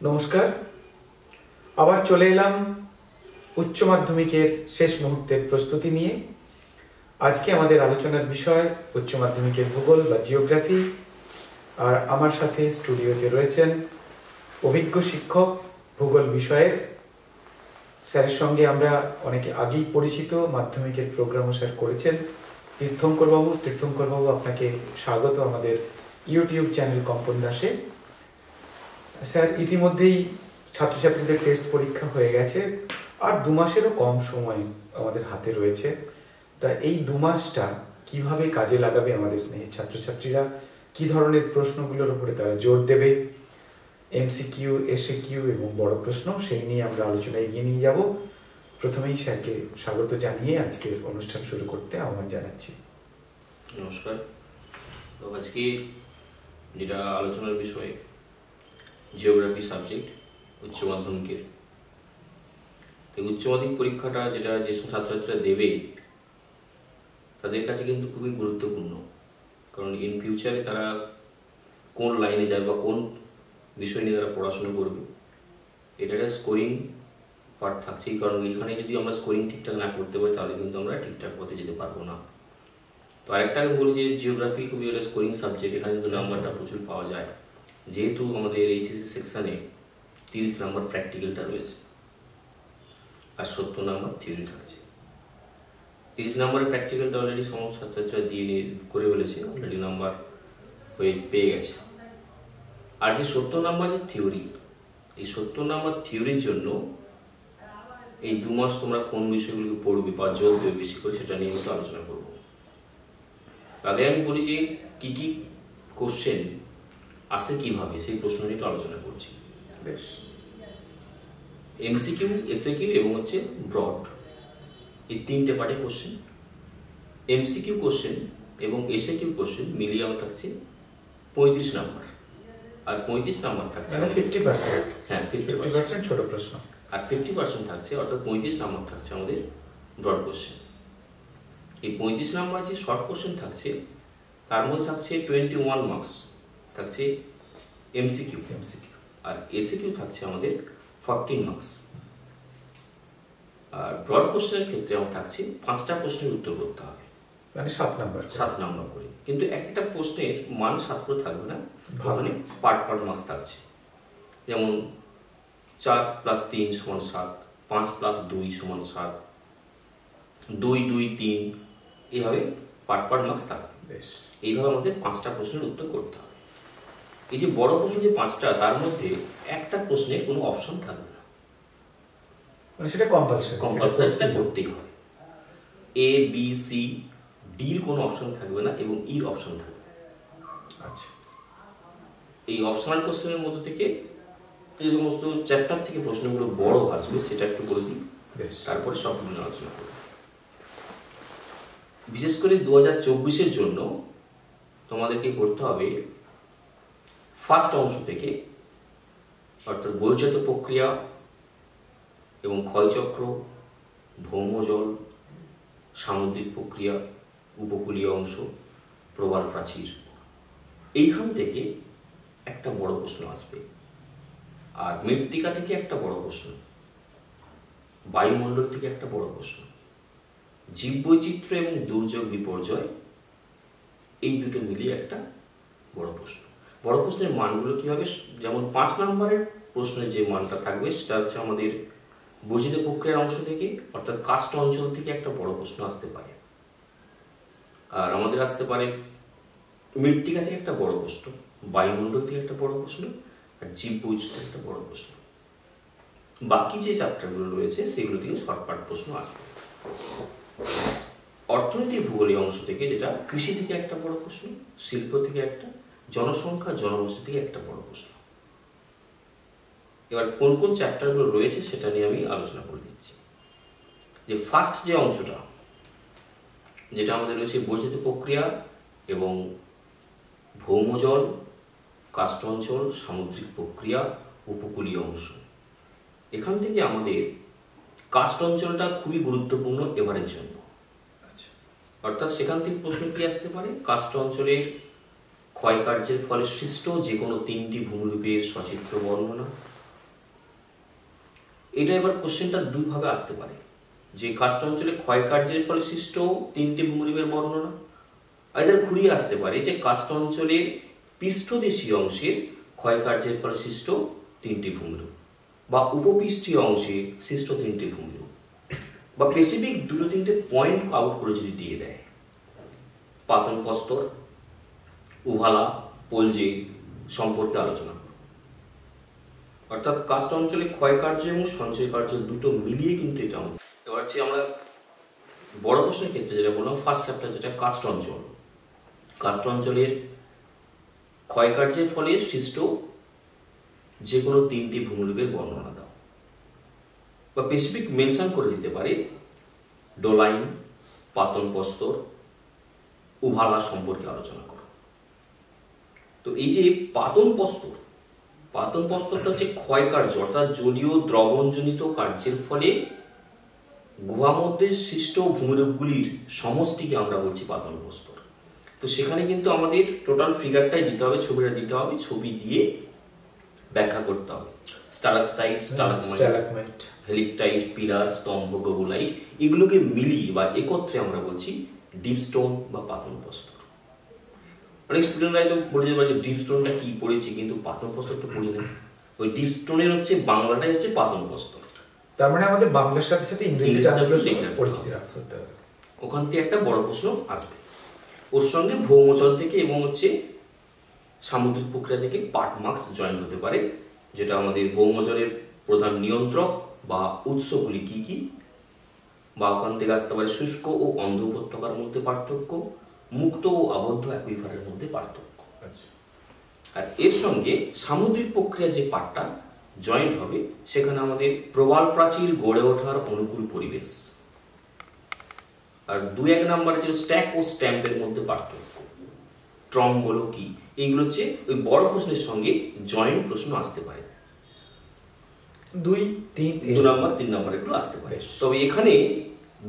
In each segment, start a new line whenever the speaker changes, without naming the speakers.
নমস্কার, আবার চলে এলাম উচ্চ মাধ্যমিকের শেষ মুহূর্তের প্রস্তুতি নিয়ে। আজকে আমাদের আলোচনার বিষয় উচ্চ মাধ্যমিকের ভূগোল বা জিওগ্রাফি। আর আমার সাথে স্টুডিওতে রয়েছেন অভিজ্ঞ শিক্ষক ভূগোল বিষয়ের। স্যারের সঙ্গে আমরা অনেকে আগেই পরিচিত, মাধ্যমিকের প্রোগ্রামও স্যার করেছেন, তীর্থঙ্করবাবু। তীর্থঙ্করবাবু, আপনাকে স্বাগত আমাদের ইউটিউব চ্যানেল কম্পন দাসে। স্যার, ইতিমধ্যেই ছাত্রছাত্রীদের টেস্ট পরীক্ষা হয়ে গেছে, আর 2 মাসেরও কম সময় আমাদের হাতে রয়েছে। তা এই 2 মাসটা কিভাবে কাজে লাগাবে আমাদের স্নেহের ছাত্রছাত্রীরা, কি ধরনের প্রশ্নগুলোর উপরে তারা জোর দেবে, এমসিকিউ, এসএকিউ এবং বড় প্রশ্ন, সেই নিয়ে আমরা আলোচনা এগিয়ে নিয়ে যাব। প্রথমেই স্যারকে স্বাগত জানিয়ে আজকের অনুষ্ঠান শুরু করতে আহ্বান জানাচ্ছি।
নমস্কার। তো আজকে যেটা আলোচনার বিষয় জিওগ্রাফি সাবজেক্ট উচ্চ মাধ্যমিকের। তো উচ্চ মাধ্যমিক পরীক্ষাটা যেটা যেসব ছাত্রছাত্রীরা দেবে তাদের কাছে কিন্তু খুবই গুরুত্বপূর্ণ, কারণ ইন ফিউচারে তারা কোন লাইনে যাবে বা কোন বিষয় নিয়ে তারা পড়াশোনা করবে, এটা একটা স্কোরিং পার্ট থাকছেই। কারণ এখানে যদি আমরা স্কোরিং ঠিকঠাক না করতে পারি তাহলে কিন্তু আমরা ঠিকঠাক পথে যেতে পারবো না। তো আরেকটা আমি বলি যে জিওগ্রাফি খুবই একটা স্কোরিং সাবজেক্ট, এখানে কিন্তু নাম্বারটা প্রচুর পাওয়া যায়, যেহেতু আমাদের এইচএসসি সেকশানে 30 নাম্বার প্র্যাকটিক্যালটা রয়েছে আর 70 নাম্বার থিওরি থাকছে। 30 নাম্বারের প্র্যাকটিক্যালটা অলরেডি সমস্ত ছাত্রছাত্রীরা দিয়ে করে ফেলেছে, অলরেডি নাম্বার পেয়ে গেছে। আর যে 70 নাম্বার যে থিওরি, এই 70 নাম্বার থিওরির জন্য এই 2 মাস তোমরা কোন বিষয়গুলোকে পড়বে বা জোর দেবে বেশি করে, সেটা নিয়ে কিন্তু আলোচনা করবো। আগে আমি বলি যে কি কি কোশ্চেন আসে কিভাবে, সেই প্রশ্ন নিয়ে একটু আলোচনা করছি।
বেশ,
এমসিকিউ, এসএকিউ এবং হচ্ছে ব্রড, এই 3টে পার্টে কোশ্চেন। এমসিকিউ কোশ্চেন এবং এসএকিউ কোশ্চেন মিলিয়ে আমার থাকছে 35 নাম্বার, আর 35 নাম্বার থাকছে
50%।
হ্যাঁ,
50% ছোট প্রশ্ন,
আর 50% থাকছে, অর্থাৎ 35 নাম্বার থাকছে আমাদের ব্রড কোশ্চেন। এই 35 নাম্বার যে শর্ট কোশ্চেন থাকছে তার মধ্যে থাকছে 21 মার্কস থাকছে এমসিকিউ, আর এসএকিউ থাকছে আমাদের 14 মার্কস। আর ব্রড কোশ্চেনের ক্ষেত্রে আমার থাকছে 5টা প্রশ্নের উত্তর করতে হবে,
মানে 7 নাম্বার
করে। কিন্তু একটা প্রশ্নের মান 7 করে থাকবে না, ওখানে পার্ট মার্কস থাকছে। যেমন 4 + 3 = 7, 5 + 2 = 7, 2, 2, 3, এইভাবে পার্ট মার্কস থাকবে।
বেশ,
এইভাবে আমাদের 5টা প্রশ্নের উত্তর করতে হবে। এই যে বড় প্রশ্ন যে 5টা, তার মধ্যে একটা প্রশ্নের কোনো অপশন থাকবে না,
মানে সেটা কম্পালসারি
সেটা করতেই হবে। এ, বি, সি, ডির কোনো অপশন থাকবে না এবং ইর অপশন থাকবে।
আচ্ছা,
এই অপশনাল কোশ্চেনের মধ্যে থেকে যে সমস্ত চ্যাপ্টার থেকে প্রশ্নগুলো বড় আসবে সেটা একটু বলে দিই, তারপরে সবগুলো আলোচনা করব। বিশেষ করে 2024-এর জন্য তোমাদেরকে করতে হবে ফার্স্ট অংশ থেকে, অর্থাৎ বহির্জাত প্রক্রিয়া এবং ক্ষয়চক্র, ভৌমজল, সামুদ্রিক প্রক্রিয়া, উপকূলীয় অংশ, প্রবাল প্রাচীর, এইখান থেকে একটা বড় প্রশ্ন আসবে। আর মৃত্তিকা থেকে একটা বড় প্রশ্ন, বায়ুমণ্ডল থেকে একটা বড় প্রশ্ন, জীববৈচিত্র্য এবং দুর্যোগ বিপর্যয়, এই দুটো মিলিয়ে একটা বড় প্রশ্ন। বড় প্রশ্নের মানগুলো কি হবে? যেমন 5 নম্বরের প্রশ্নের যে মানটা থাকবে সেটা হচ্ছে আমাদের বর্জিত প্রক্রিয়ার অংশ থেকে, অর্থাৎ কাস্ট অঞ্চল থেকে একটা বড় প্রশ্ন আসতে পারে। আর আমাদের আসতে পারে মৃত্তিকা থেকে একটা বড় প্রশ্ন, বায়ুমণ্ডল থেকে একটা বড় প্রশ্ন, আর জীববৈচিত্র্য একটা বড় প্রশ্ন। বাকি যে চ্যাপ্টারগুলো রয়েছে সেগুলো থেকে শর্টকাট প্রশ্ন আসবে। অর্থনীতি ভূগোলীয় অংশ থেকে, যেটা কৃষি থেকে একটা বড় প্রশ্ন, শিল্প থেকে একটা, জনসংখ্যা জনবসতি থেকে একটা বড় প্রশ্ন। এবার কোন কোন চ্যাপ্টারগুলো রয়েছে সেটা নিয়ে আমি আলোচনা করে দিচ্ছি। যে ফার্স্ট যে অংশটা, যেটা আমাদের রয়েছে বর্জিত প্রক্রিয়া এবং ভৌমজল, কাস্ট অঞ্চল, সামুদ্রিক প্রক্রিয়া, উপকূলীয় অংশ। এখান থেকে আমাদের কাস্ট অঞ্চলটা খুবই গুরুত্বপূর্ণ এবারের জন্য। অর্থাৎ সেখান থেকে প্রশ্ন কি আসতে পারে? কাস্ট অঞ্চলের ক্ষয়কার্যের ফলে সৃষ্ট যে কোনো 3টি ভূমিরূপের সচিত্র বর্ণনা, এটা এবার কোশ্চেনটা দুইভাবে আসতে পারে, যে কাস্ট অঞ্চলে ক্ষয়কার্যের ফলে সৃষ্ট 3টে ভূমিরূপের বর্ণনা। এদের ঘুরিয়ে আসতে পারে যে কাস্ট অঞ্চলের পৃষ্ঠদেশীয় অংশের ক্ষয়কার্যের ফলে সৃষ্ট 3টে ভূমিরূপ, বা উপপৃষ্ঠীয় অংশে সৃষ্ট 3টে ভূমিরূপ, বা স্পেসিফিক 2-3টে পয়েন্ট আউট করে যদি দিয়ে দেয়, পাতন প্রস্তর, উভালা, পোলজে সম্পর্কে আলোচনা করব। অর্থাৎ কাস্ট অঞ্চলে ক্ষয়কার্য এবং সঞ্চয় কার্য দুটো মিলিয়ে কিন্তু এটা আমাদের। এবার হচ্ছে আমরা বড় প্রশ্নের ক্ষেত্রে যেটা বললাম, ফার্স্ট চ্যাপ্টার যেটা কাস্ট অঞ্চল, কাস্ট অঞ্চলের ক্ষয়কার্যের ফলে সৃষ্ট যে কোনো 3টি ভূমিরূপের বর্ণনা দাও, বা স্পেসিফিক মেনশন করে দিতে পারে ডোলাইন, পাতন প্রস্তর, উভালা সম্পর্কে আলোচনা করো। তো এই যে পাতন প্রস্তরটা হচ্ছে ক্ষয়কার্য, অর্থাৎ জলীয় দ্রবণজনিত কার্যের ফলে গুহা মধ্যে সৃষ্ট ভূমিরূপগুলির সমষ্টিকে আমরা বলছি পাতন প্রস্তর। তো সেখানে কিন্তু আমাদের টোটাল ফিগারটাই দিতে হবে, ছবিটা দিতে হবে, ছবি দিয়ে ব্যাখ্যা করতে হবে। স্টালাকটাইট, স্টালাগমাইট, হেলিকটাইট, পিলার, স্তম্ভ, গ্লোবুলাইট, এগুলোকে মিলিয়ে বা একত্রে আমরা বলছি ডিপ স্টোন বা পাতন প্রস্তর। অনেক স্টুডেন্টরাই তো বলে যাবে যে ডিপ স্টোনটা কি পড়েছি, কিন্তু পাতন প্রস্তর তো পড়ি না। ওই ডিপ স্টোনের হচ্ছে বাংলাটাই হচ্ছে পাতন প্রস্তর।
তার মানে আমাদের বাংলার সাথে সাথে ইংরেজিটা পরিচিতি রাখতে হবে।
ওখান থেকে একটা বড় প্রশ্ন আসবে, ওর সঙ্গে ভৌমজল থেকে এবং হচ্ছে সামুদ্রিক প্রক্রিয়া থেকে পার্ট মার্কস জয়েন হতে পারে, যেটা আমাদের ভৌমজলের প্রধান নিয়ন্ত্রক বা উৎসগুলি কি কি, বা ওখান থেকে আসতে পারে শুষ্ক ও অন্ধ উপত্যকার মধ্যে পার্থক্য, মুক্ত ও আবদ্ধ অ্যাকুইফারের মধ্যে পার্থক্য। আর এর সঙ্গে সামুদ্রিক প্রক্রিয়া যে পার্টটা জয়েন্ট হবে, সেখানে আমাদের প্রবাল প্রাচীর গড়ে ওঠার অনুকূল পরিবেশ, আর 2-1 নম্বরে যে স্ট্যাক ও স্ট্যাম্পের মধ্যে পার্থক্য, ট্রম বলো কি, এইগুলো হচ্ছে ওই বড় প্রশ্নের সঙ্গে জয়েন্ট প্রশ্ন আসতে পারে। 2 নম্বর 3 নম্বর এগুলো আসতে পারে। তবে এখানে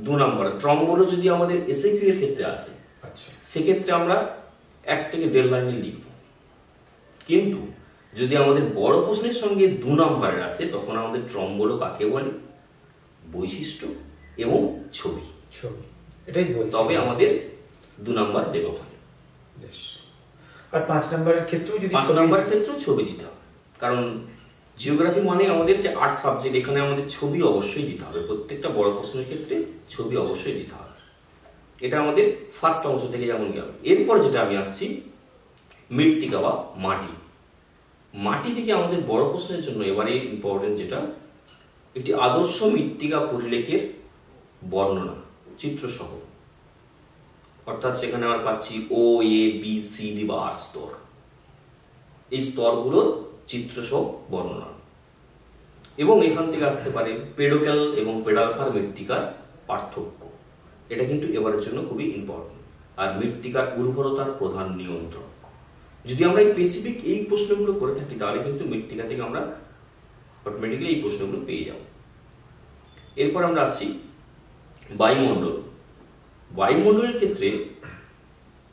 2 নম্বর ট্রম বলো যদি আমাদের এসএকিউ এর ক্ষেত্রে আসে, সেক্ষেত্রে আমরা 1 থেকে 1.5 লাইনে লিখব। কিন্তু যদি আমাদের বড় প্রশ্নের সঙ্গে 2 নম্বরের আসে, তখন আমাদের ট্রম বলো কাকে বলে, বৈশিষ্ট্য এবং ছবি,
এটাই বলছি।
তবে আমাদের 2 নম্বর দেবে ওখানে।
আর 5 নম্বরের ক্ষেত্রেও যদি
5 নম্বরের ক্ষেত্রেও ছবি দিতে হবে, কারণ জিওগ্রাফি মানে আমাদের যে আর্ট সাবজেক্ট, এখানে আমাদের ছবি অবশ্যই দিতে হবে। প্রত্যেকটা বড় প্রশ্নের ক্ষেত্রে ছবি অবশ্যই দিতে হবে। এটা আমাদের ফার্স্ট অংশ থেকে যেমন গেল। এরপর যেটা আমি আসছি, মৃত্তিকা বা মাটি। মাটি থেকে আমাদের বড় প্রশ্নের জন্য এবারে ইম্পর্টেন্ট যেটা, একটি আদর্শ মৃত্তিকা পরিলেখের বর্ণনা চিত্রসহ, অর্থাৎ সেখানে আমরা পাচ্ছি ও, এ, বি, সি, ডি বা 8 স্তর। এই স্তরগুলোর চিত্রসহ বর্ণনা, এবং এখান থেকে আসতে পারে পেডোক্যাল এবং পেডালফার মৃত্তিকার পার্থক্য। এটা কিন্তু এবারের জন্য খুবই ইম্পর্টেন্ট। আর মৃত্তিকার উর্বরতার প্রধান নিয়ন্ত্রক। যদি আমরা এই স্পেসিফিক এই প্রশ্নগুলো করে থাকি, তাহলে কিন্তু মৃত্তিকা থেকে আমরা অটোমেটিক্যালি এই প্রশ্নগুলো পেয়ে যাব। এরপর আমরা আসছি বায়ুমণ্ডল। বায়ুমণ্ডলের ক্ষেত্রে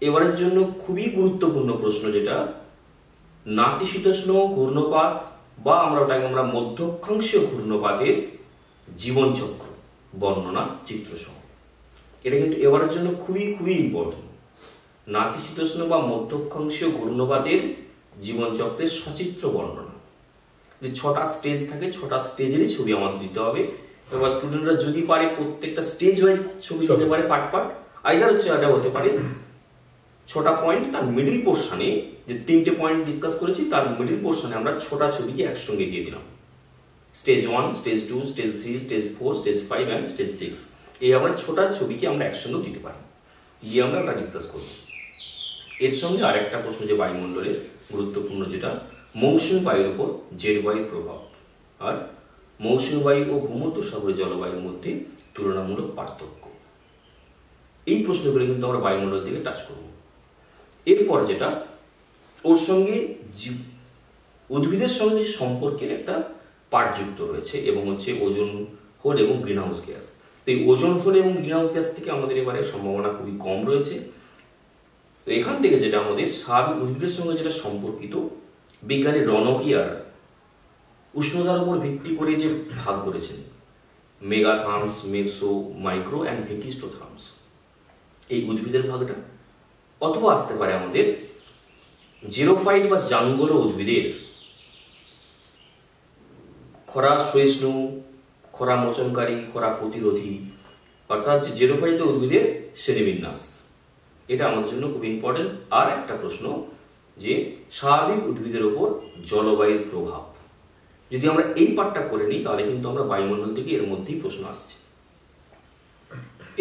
এবারের জন্য খুবই গুরুত্বপূর্ণ প্রশ্ন, যেটা নাতিশীতোষ্ণ ঘূর্ণপাত বা আমরা মধ্যক্ষাংশীয় ঘূর্ণপাতের জীবনচক্র বর্ণনা চিত্রসহ। এটা কিন্তু এবারের জন্য খুবই খুবই ইম্পর্টেন্ট। নাতিশীতোষ্ণ বা মধ্যক্ষাংশীয় ঘূর্ণপাতের জীবনচক্রের সচিত্র বর্ণনা। যে 6টা স্টেজ থাকে, 6টা স্টেজেরই ছবি আমাদের দিতে হবে। এবার স্টুডেন্টরা যদি পারে প্রত্যেকটা স্টেজ ওয়াইজ ছবি দিতে পারে, পার্ট পার্ট। আইদার হচ্ছে এটা হতে পারে 6টা পয়েন্ট, তার মিডিল পোর্শনে যে 3টে পয়েন্ট ডিসকাস করেছি, তার মিডিল পোর্শনে আমরা 6টা ছবিকে একসঙ্গে দিয়ে দিলাম। Stage 1, stage 2, stage 3, stage 4, stage 5 end stage 6। এই আমরা 6টা ছবিকে আমরা একসঙ্গে দিতে পারি, দিয়ে আমরা এটা ডিসকাস করব। এর সঙ্গে আরেকটা প্রশ্ন যে বায়ুমণ্ডলের গুরুত্বপূর্ণ, যেটা মৌসুমী বায়ুর উপর জেট বায়ুর প্রভাব, আর মৌসুমী বায়ু ও ভূমধ্যসাগরীয় জলবায়ুর মধ্যে তুলনামূলক পার্থক্য। এই প্রশ্নগুলো কিন্তু আমরা বায়ুমণ্ডল থেকে টাচ করব। এরপর যেটা ওর সঙ্গে উদ্ভিদের সঙ্গে যে সম্পর্কের একটা পার্ট যুক্ত রয়েছে, এবং হচ্ছে ওজোন হোল এবং গ্রিন হাউস গ্যাস। এই ওজোন হোল এবং গ্রিন হাউস গ্যাস থেকে আমাদের এবারে সম্ভাবনা খুবই কম রয়েছে। তো এখান থেকে যেটা আমাদের স্বাভাবিক উদ্ভিদের সঙ্গে যেটা সম্পর্কিত, বিজ্ঞানী রনকিয়ার উষ্ণতার উপর ভিত্তি করে যে ভাগ করেছেন মেগাথার্মস, মেসো, মাইক্রো অ্যান্ড ভেকিস্টোথার্মস, এই উদ্ভিদের ভাগটা। অথবা আসতে পারে আমাদের জিরোফাইট বা জাঙ্গল উদ্ভিদের খরা সহিষ্ণু, খরা মোচনকারী, খরা প্রতিরোধী, অর্থাৎ যে জিরোফাইট উদ্ভিদের শ্রেণীবিন্যাস, এটা আমাদের জন্য খুব ইম্পর্টেন্ট। আর একটা প্রশ্ন যে স্বাভাবিক উদ্ভিদের ওপর জলবায়ুর প্রভাব, যদি আমরা এই পার্টটা করে নিই তাহলে কিন্তু আমরা বায়ুমণ্ডল থেকে এর মধ্যেই প্রশ্ন আসছে।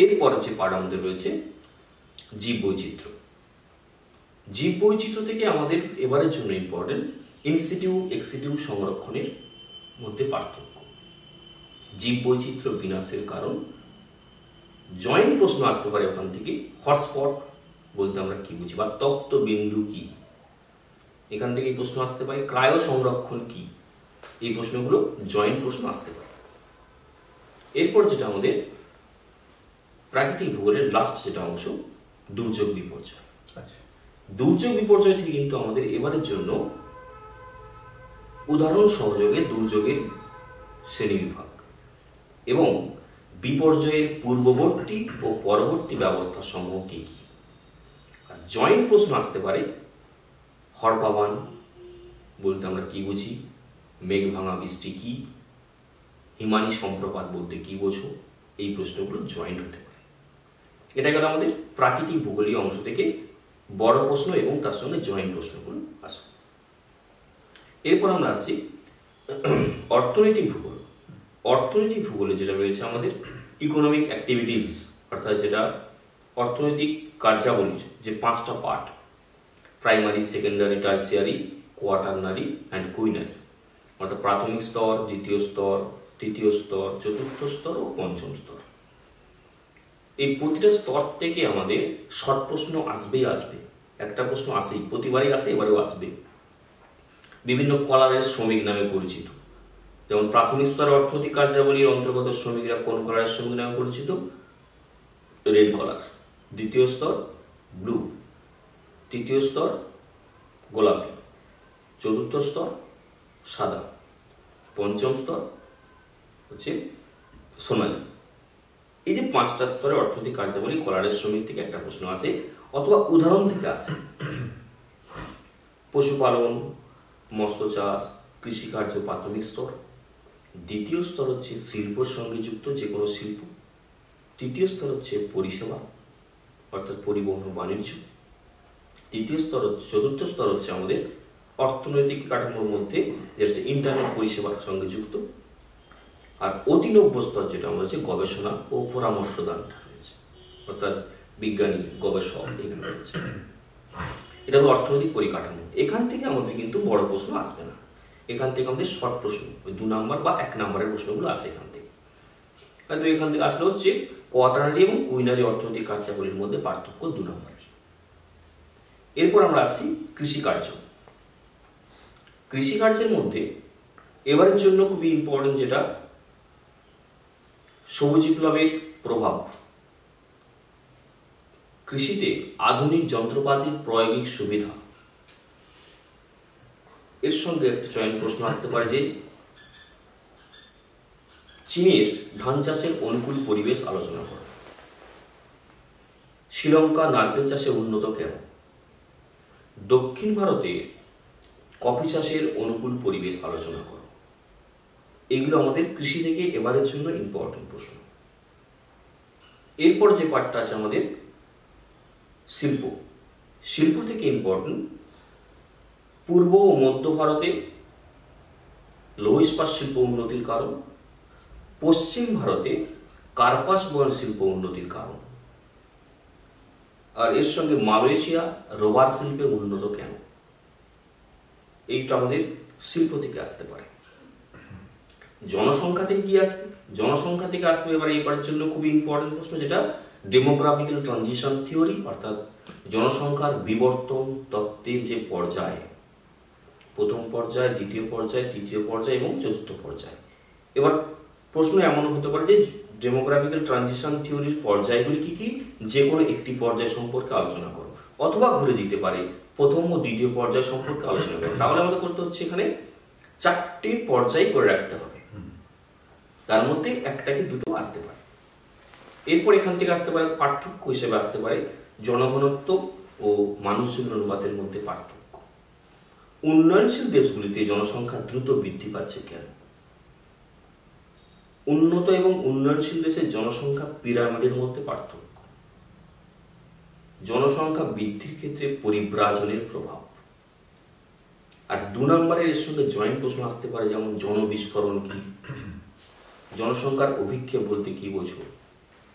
এরপর যে পার্ট আমাদের রয়েছে জীব বৈচিত্র্য। জীব বৈচিত্র্য থেকে আমাদের এবারের জন্য ইম্পর্টেন্ট ইনসিটিউ এক্সিটিউ সংরক্ষণের মধ্যে পার্থক্য। জীব বৈচিত্র্য বিনাশের কারণ, জয়েন্ট প্রশ্ন আসতে পারে ওখান থেকে। হটস্পট বলতে আমরা কি বুঝি বা তপ্ত বিন্দু কি, এখান থেকে এই প্রশ্ন আসতে পারে। ক্রায় সংরক্ষণ কি, এই প্রশ্নগুলো জয়েন্ট প্রশ্ন আসতে পারে। এরপর যেটা আমাদের প্রাকৃতিক ভূগোলের লাস্ট যেটা অংশ, দুর্যোগ বিপর্যয়। দুর্যোগ বিপর্যয় থেকে কিন্তু আমাদের এবারের জন্য উদাহরণ সহযোগে দুর্যোগের শ্রেণীবিভাগ এবং বিপর্যয়ের পূর্ববর্তী ও পরবর্তী ব্যবস্থা সমূহ কি কি। আর জয়েন্ট প্রশ্ন আসতে পারে হরপাবান বলতে আমরা কি বুঝি, মেঘ ভাঙা বৃষ্টি কি, হিমানী সম্প্রপাত বলতে কি বোঝো, এই প্রশ্নগুলো জয়েন্ট হতে পারে। এটা গেল আমাদের প্রাকৃতিক ভূগোলীয় অংশ থেকে বড় প্রশ্ন এবং তার সঙ্গে জয়েন্ট প্রশ্নগুলো আসবে। এরপর আমরা আসছি অর্থনৈতিক ভূগোল। অর্থনৈতিক ভূগোলে যেটা রয়েছে আমাদের ইকোনমিক অ্যাক্টিভিটিস, অর্থাৎ যেটা অর্থনৈতিক কার্যাবলীর যে 5টা part, primary, secondary, tertiary, quaternary and quinary, অর্থাৎ প্রাথমিক স্তর, দ্বিতীয় স্তর, তৃতীয় স্তর, চতুর্থ স্তর ও পঞ্চম স্তর। এই প্রতিটা স্তর থেকে আমাদের শর্ট প্রশ্ন আসবেই আসবে, একটা প্রশ্ন আসেই, প্রতিবারই আসে, এবারেও আসবে। বিভিন্ন কলারের শ্রমিক নামে পরিচিত, যেমন প্রাথমিক স্তরের অর্থনৈতিক কার্যাবলীর অন্তর্গত শ্রমিকরা কোন কলারের শ্রমিক নামে পরিচিত? রেড কলার। দ্বিতীয় স্তর ব্লু, তৃতীয় স্তর গোলাপি, চতুর্থ স্তর সাদা, পঞ্চম স্তর হচ্ছে সোনালী। এই যে 5টা স্তরের অর্থনৈতিক কার্যাবলী, কলারের শ্রমিক থেকে একটা প্রশ্ন আসে অথবা উদাহরণ থেকে আসে। পশুপালন, মৎস্য চাষ, কৃষিকার্য প্রাথমিক স্তর। দ্বিতীয় স্তর হচ্ছে শিল্পের সঙ্গে যুক্ত যে কোনো শিল্প। তৃতীয় স্তর হচ্ছে পরিষেবা অর্থাৎ পরিবহন ও বাণিজ্য। চতুর্থ স্তর হচ্ছে আমাদের অর্থনৈতিক কাঠামোর মধ্যে যেটা হচ্ছে ইন্টারনেট পরিষেবার সঙ্গে যুক্ত। আর অতিনব্য স্তর যেটা আমাদের হচ্ছে গবেষণা ও পরামর্শদানটা রয়েছে, অর্থাৎ বিজ্ঞানী, গবেষক এগুলো রয়েছে। এটা হলো অর্থনৈতিক পরিকাঠামো। এখান থেকে আমাদের কিন্তু বড় প্রশ্ন আসবে না, এখান থেকে আমাদের শর্ট প্রশ্ন, ওই 2 নাম্বার বা 1 নাম্বারের প্রশ্নগুলো আসে এখান থেকে। হয়তো এখান থেকে আসলে হচ্ছে কোয়াটারনারি এবং কুইনারি অর্থনৈতিক কার্যাবলীর মধ্যে পার্থক্য 2 নম্বরের। এরপর আমরা আসছি কৃষিকার্য। কৃষিকার্যের মধ্যে এবারের জন্য খুবই ইম্পর্টেন্ট যেটা সবুজ বিপ্লবের প্রভাব, কৃষিতে আধুনিক যন্ত্রপাতির প্রয়োগিক সুবিধা। এর সঙ্গে একটা জয়েন্ট প্রশ্ন আসতে পারে যে চীনের ধান চাষের অনুকূল পরিবেশ আলোচনা করো। শ্রীলঙ্কা নারকেল চাষে উন্নত কেন? দক্ষিণ ভারতে কফি চাষের অনুকূল পরিবেশ আলোচনা করো। এগুলো আমাদের কৃষি থেকে এবারের জন্য ইম্পর্টেন্ট প্রশ্ন। এরপর যে পার্টটা আছে আমাদের শিল্প। শিল্প থেকে ইম্পর্টেন্ট পূর্ব ও মধ্য ভারতে লৌহ ইস্পাত শিল্প উন্নতির কারণ, পশ্চিম ভারতে কার্পাস বয়ন শিল্প উন্নতির কারণ, আর এর সঙ্গে মালয়েশিয়া রবার শিল্পে উন্নত কেন। এইটা আমাদের শিল্প থেকে আসতে পারে। জনসংখ্যা থেকে কি আসবে? জনসংখ্যা থেকে আসবে এবারে এবারের জন্য খুবই ইম্পর্টেন্ট প্রশ্ন যেটা ডেমোগ্রাফিক্যাল ট্রানজিশন থিওরি, অর্থাৎ জনসংখ্যার বিবর্তন তত্ত্বের যে পর্যায়, প্রথম পর্যায়, দ্বিতীয় পর্যায়, তৃতীয় পর্যায় এবং চতুর্থ পর্যায়। এবার প্রশ্ন এমন হতে পারে যে ডেমোগ্রাফিক্যাল ট্রানজিশন থিওরির পর্যায়গুলি কি কি, যে কোনো একটি পর্যায় সম্পর্কে আলোচনা করো, অথবা ঘুরে দিতে পারে প্রথম ও দ্বিতীয় পর্যায় সম্পর্কে আলোচনা করো। তাহলে আমাদের করতে হচ্ছে এখানে 4টে পর্যায় করে রাখতে হবে, তার মধ্যে একটা কি দুটো আসতে পারে। এরপর এখান থেকে আসতে পারে পার্থক্য হিসেবে আসতে পারে জনঘনত্ব ও মানুষজন অনুপাতের মধ্যে পার্থক্য। উন্নয়নশীল দেশগুলিতে জনসংখ্যা দ্রুত বৃদ্ধি পাচ্ছে কেন? উন্নত এবং উন্নয়নশীল দেশের জনসংখ্যা পিরামিডের মধ্যে পার্থক্য। জনসংখ্যা বৃদ্ধির ক্ষেত্রে পরিব্রাজনের প্রভাব। আর 2 নম্বরের এর সঙ্গে জয়েন্ট প্রশ্ন আসতে পারে, যেমন জনবিস্ফোরণ কি, জনসংখ্যার অভিক্ষেপ বলতে কি বোঝো,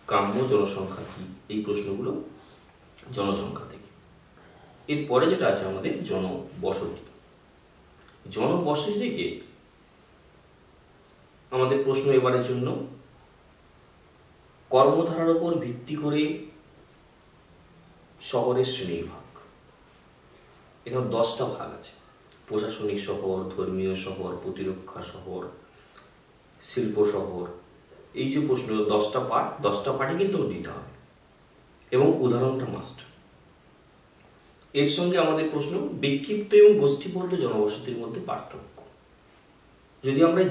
কাম্য জনসংখ্যা কি, এই প্রশ্নগুলো জনসংখ্যা থেকে। এরপরে যেটা আছে আমাদের জনবসতি। জনবসতি থেকে আমাদের প্রশ্ন এবারের জন্য কর্মধারার উপর ভিত্তি করে শহরের শ্রেণীবিভাগ। এখানে 10টা ভাগ আছে: প্রশাসনিক শহর, ধর্মীয় শহর, প্রতিরক্ষা শহর, শিল্প শহর। এই যে প্রশ্ন 10টা পার্ট, 10টা পার্টই কিন্তু দিতে হবে এবং উদাহরণটা মাস্ট। এর সঙ্গে আমাদের প্রশ্ন বিক্ষিপ্ত এবং গোষ্ঠীবদ্ধ জনবসতির মধ্যে পার্থক্য। যদি আমরা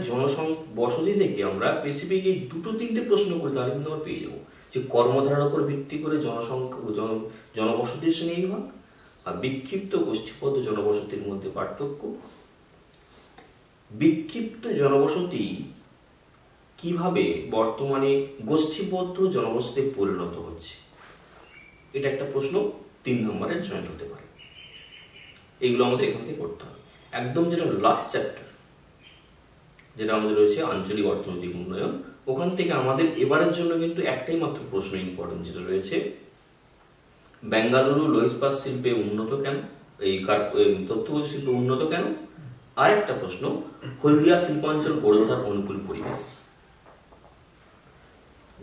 বসতি থেকে আমরা স্পেসিফিক এই 2-3টে প্রশ্ন করি, তাহলে কিন্তু আমরা পেয়ে যাবো যে কর্মধারার উপর ভিত্তি করে জনবসতির শ্রেণীবিভাগ আর বিক্ষিপ্ত গোষ্ঠীবদ্ধ জনবসতির মধ্যে পার্থক্য। বিক্ষিপ্ত জনবসতি কিভাবে বর্তমানে গোষ্ঠীবদ্ধ জনবসতিতে পরিণত হচ্ছে, এটা একটা প্রশ্ন 3 নম্বরের জয়েন্ট হতে পারে। এগুলো আমাদের এখান থেকে করতে হবে। একদম যেটা লাস্ট চ্যাপ্টার, যেটা আমাদের রয়েছে আঞ্চলিক অর্থনৈতিক উন্নয়ন, ওখান থেকে আমাদের এবারের জন্য কিন্তু একটাই মাত্র প্রশ্ন ইম্পর্টেন্ট, যেটা রয়েছে বেঙ্গালুরু লো ইস্পাত শিল্পে উন্নত কেন, এই তথ্যপ্রযুক্তি শিল্পে উন্নত কেন, আর একটা প্রশ্ন হলদিয়া শিল্পাঞ্চল গড়ে ওঠার অনুকূল পরিবেশ।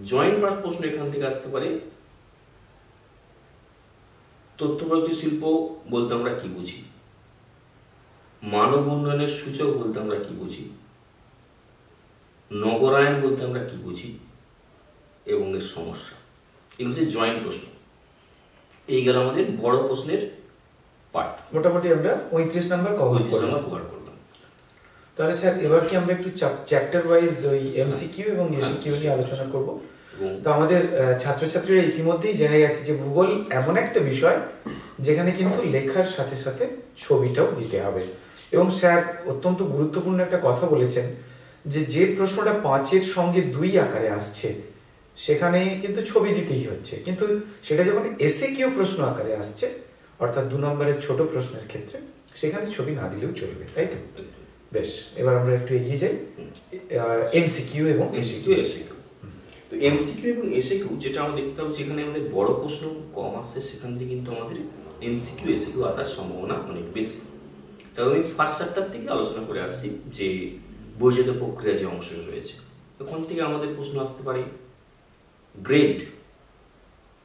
জয়েন্ট প্রশ্ন এখান থেকে আসতে পারে তথ্যপ্রযুক্তি শিল্প বলতে আমরা কি বুঝি, মানব উন্নয়নের সূচক বলতে আমরা কি বুঝি, নগরায়ন বলতে আমরা কি বুঝি এবং এর সমস্যা। এগুলো হচ্ছে জয়েন্ট প্রশ্ন। এই গেল আমাদের বড় প্রশ্নের পার্ট।
মোটামুটি আমরা 35 নম্বর কভার
করলাম।
তাহলে স্যার এবার কি আমরা একটু চ্যাপ্টার ওয়াইজ ওই এমসিকিউ এবং এসিকিউ নিয়ে আলোচনা করব। তো আমাদের ছাত্রছাত্রীরা ইতিমধ্যেই জেনে গেছে যে ভূগোল এমন একটা বিষয় যেখানে কিন্তু লেখার সাথে সাথে ছবিটাও দিতে হবে। এবং স্যার অত্যন্ত গুরুত্বপূর্ণ একটা কথা বলেছেন যে প্রশ্নটা 5-এর সঙ্গে 2 আকারে আসছে সেখানে কিন্তু ছবি দিতেই হচ্ছে, কিন্তু সেটা যখন এসিকিউ প্রশ্ন আকারে আসছে অর্থাৎ 2 নম্বরের ছোট প্রশ্নের ক্ষেত্রে সেখানে ছবি না দিলেও চলবে, তাই তো? বেশ, এবার আমরা একটু এগিয়ে যাই এমসিকিউ এবং এসিকিউ।
তো এমসিকিউ এবং এসিকিউ যেটা আমরা দেখতে পাবো, যেখানে আমাদের বড় প্রশ্ন কম আসছে সেখান থেকে কিন্তু আমাদের এমসিকিউ এসিকিউ আসার সম্ভাবনা অনেক বেশি। তবে আমি ফার্স্ট চ্যাপ্টার থেকে আলোচনা করে আসছি যে বৈজাত প্রক্রিয়া যে অংশ রয়েছে, ওখান থেকে আমাদের প্রশ্ন আসতে পারে গ্রেড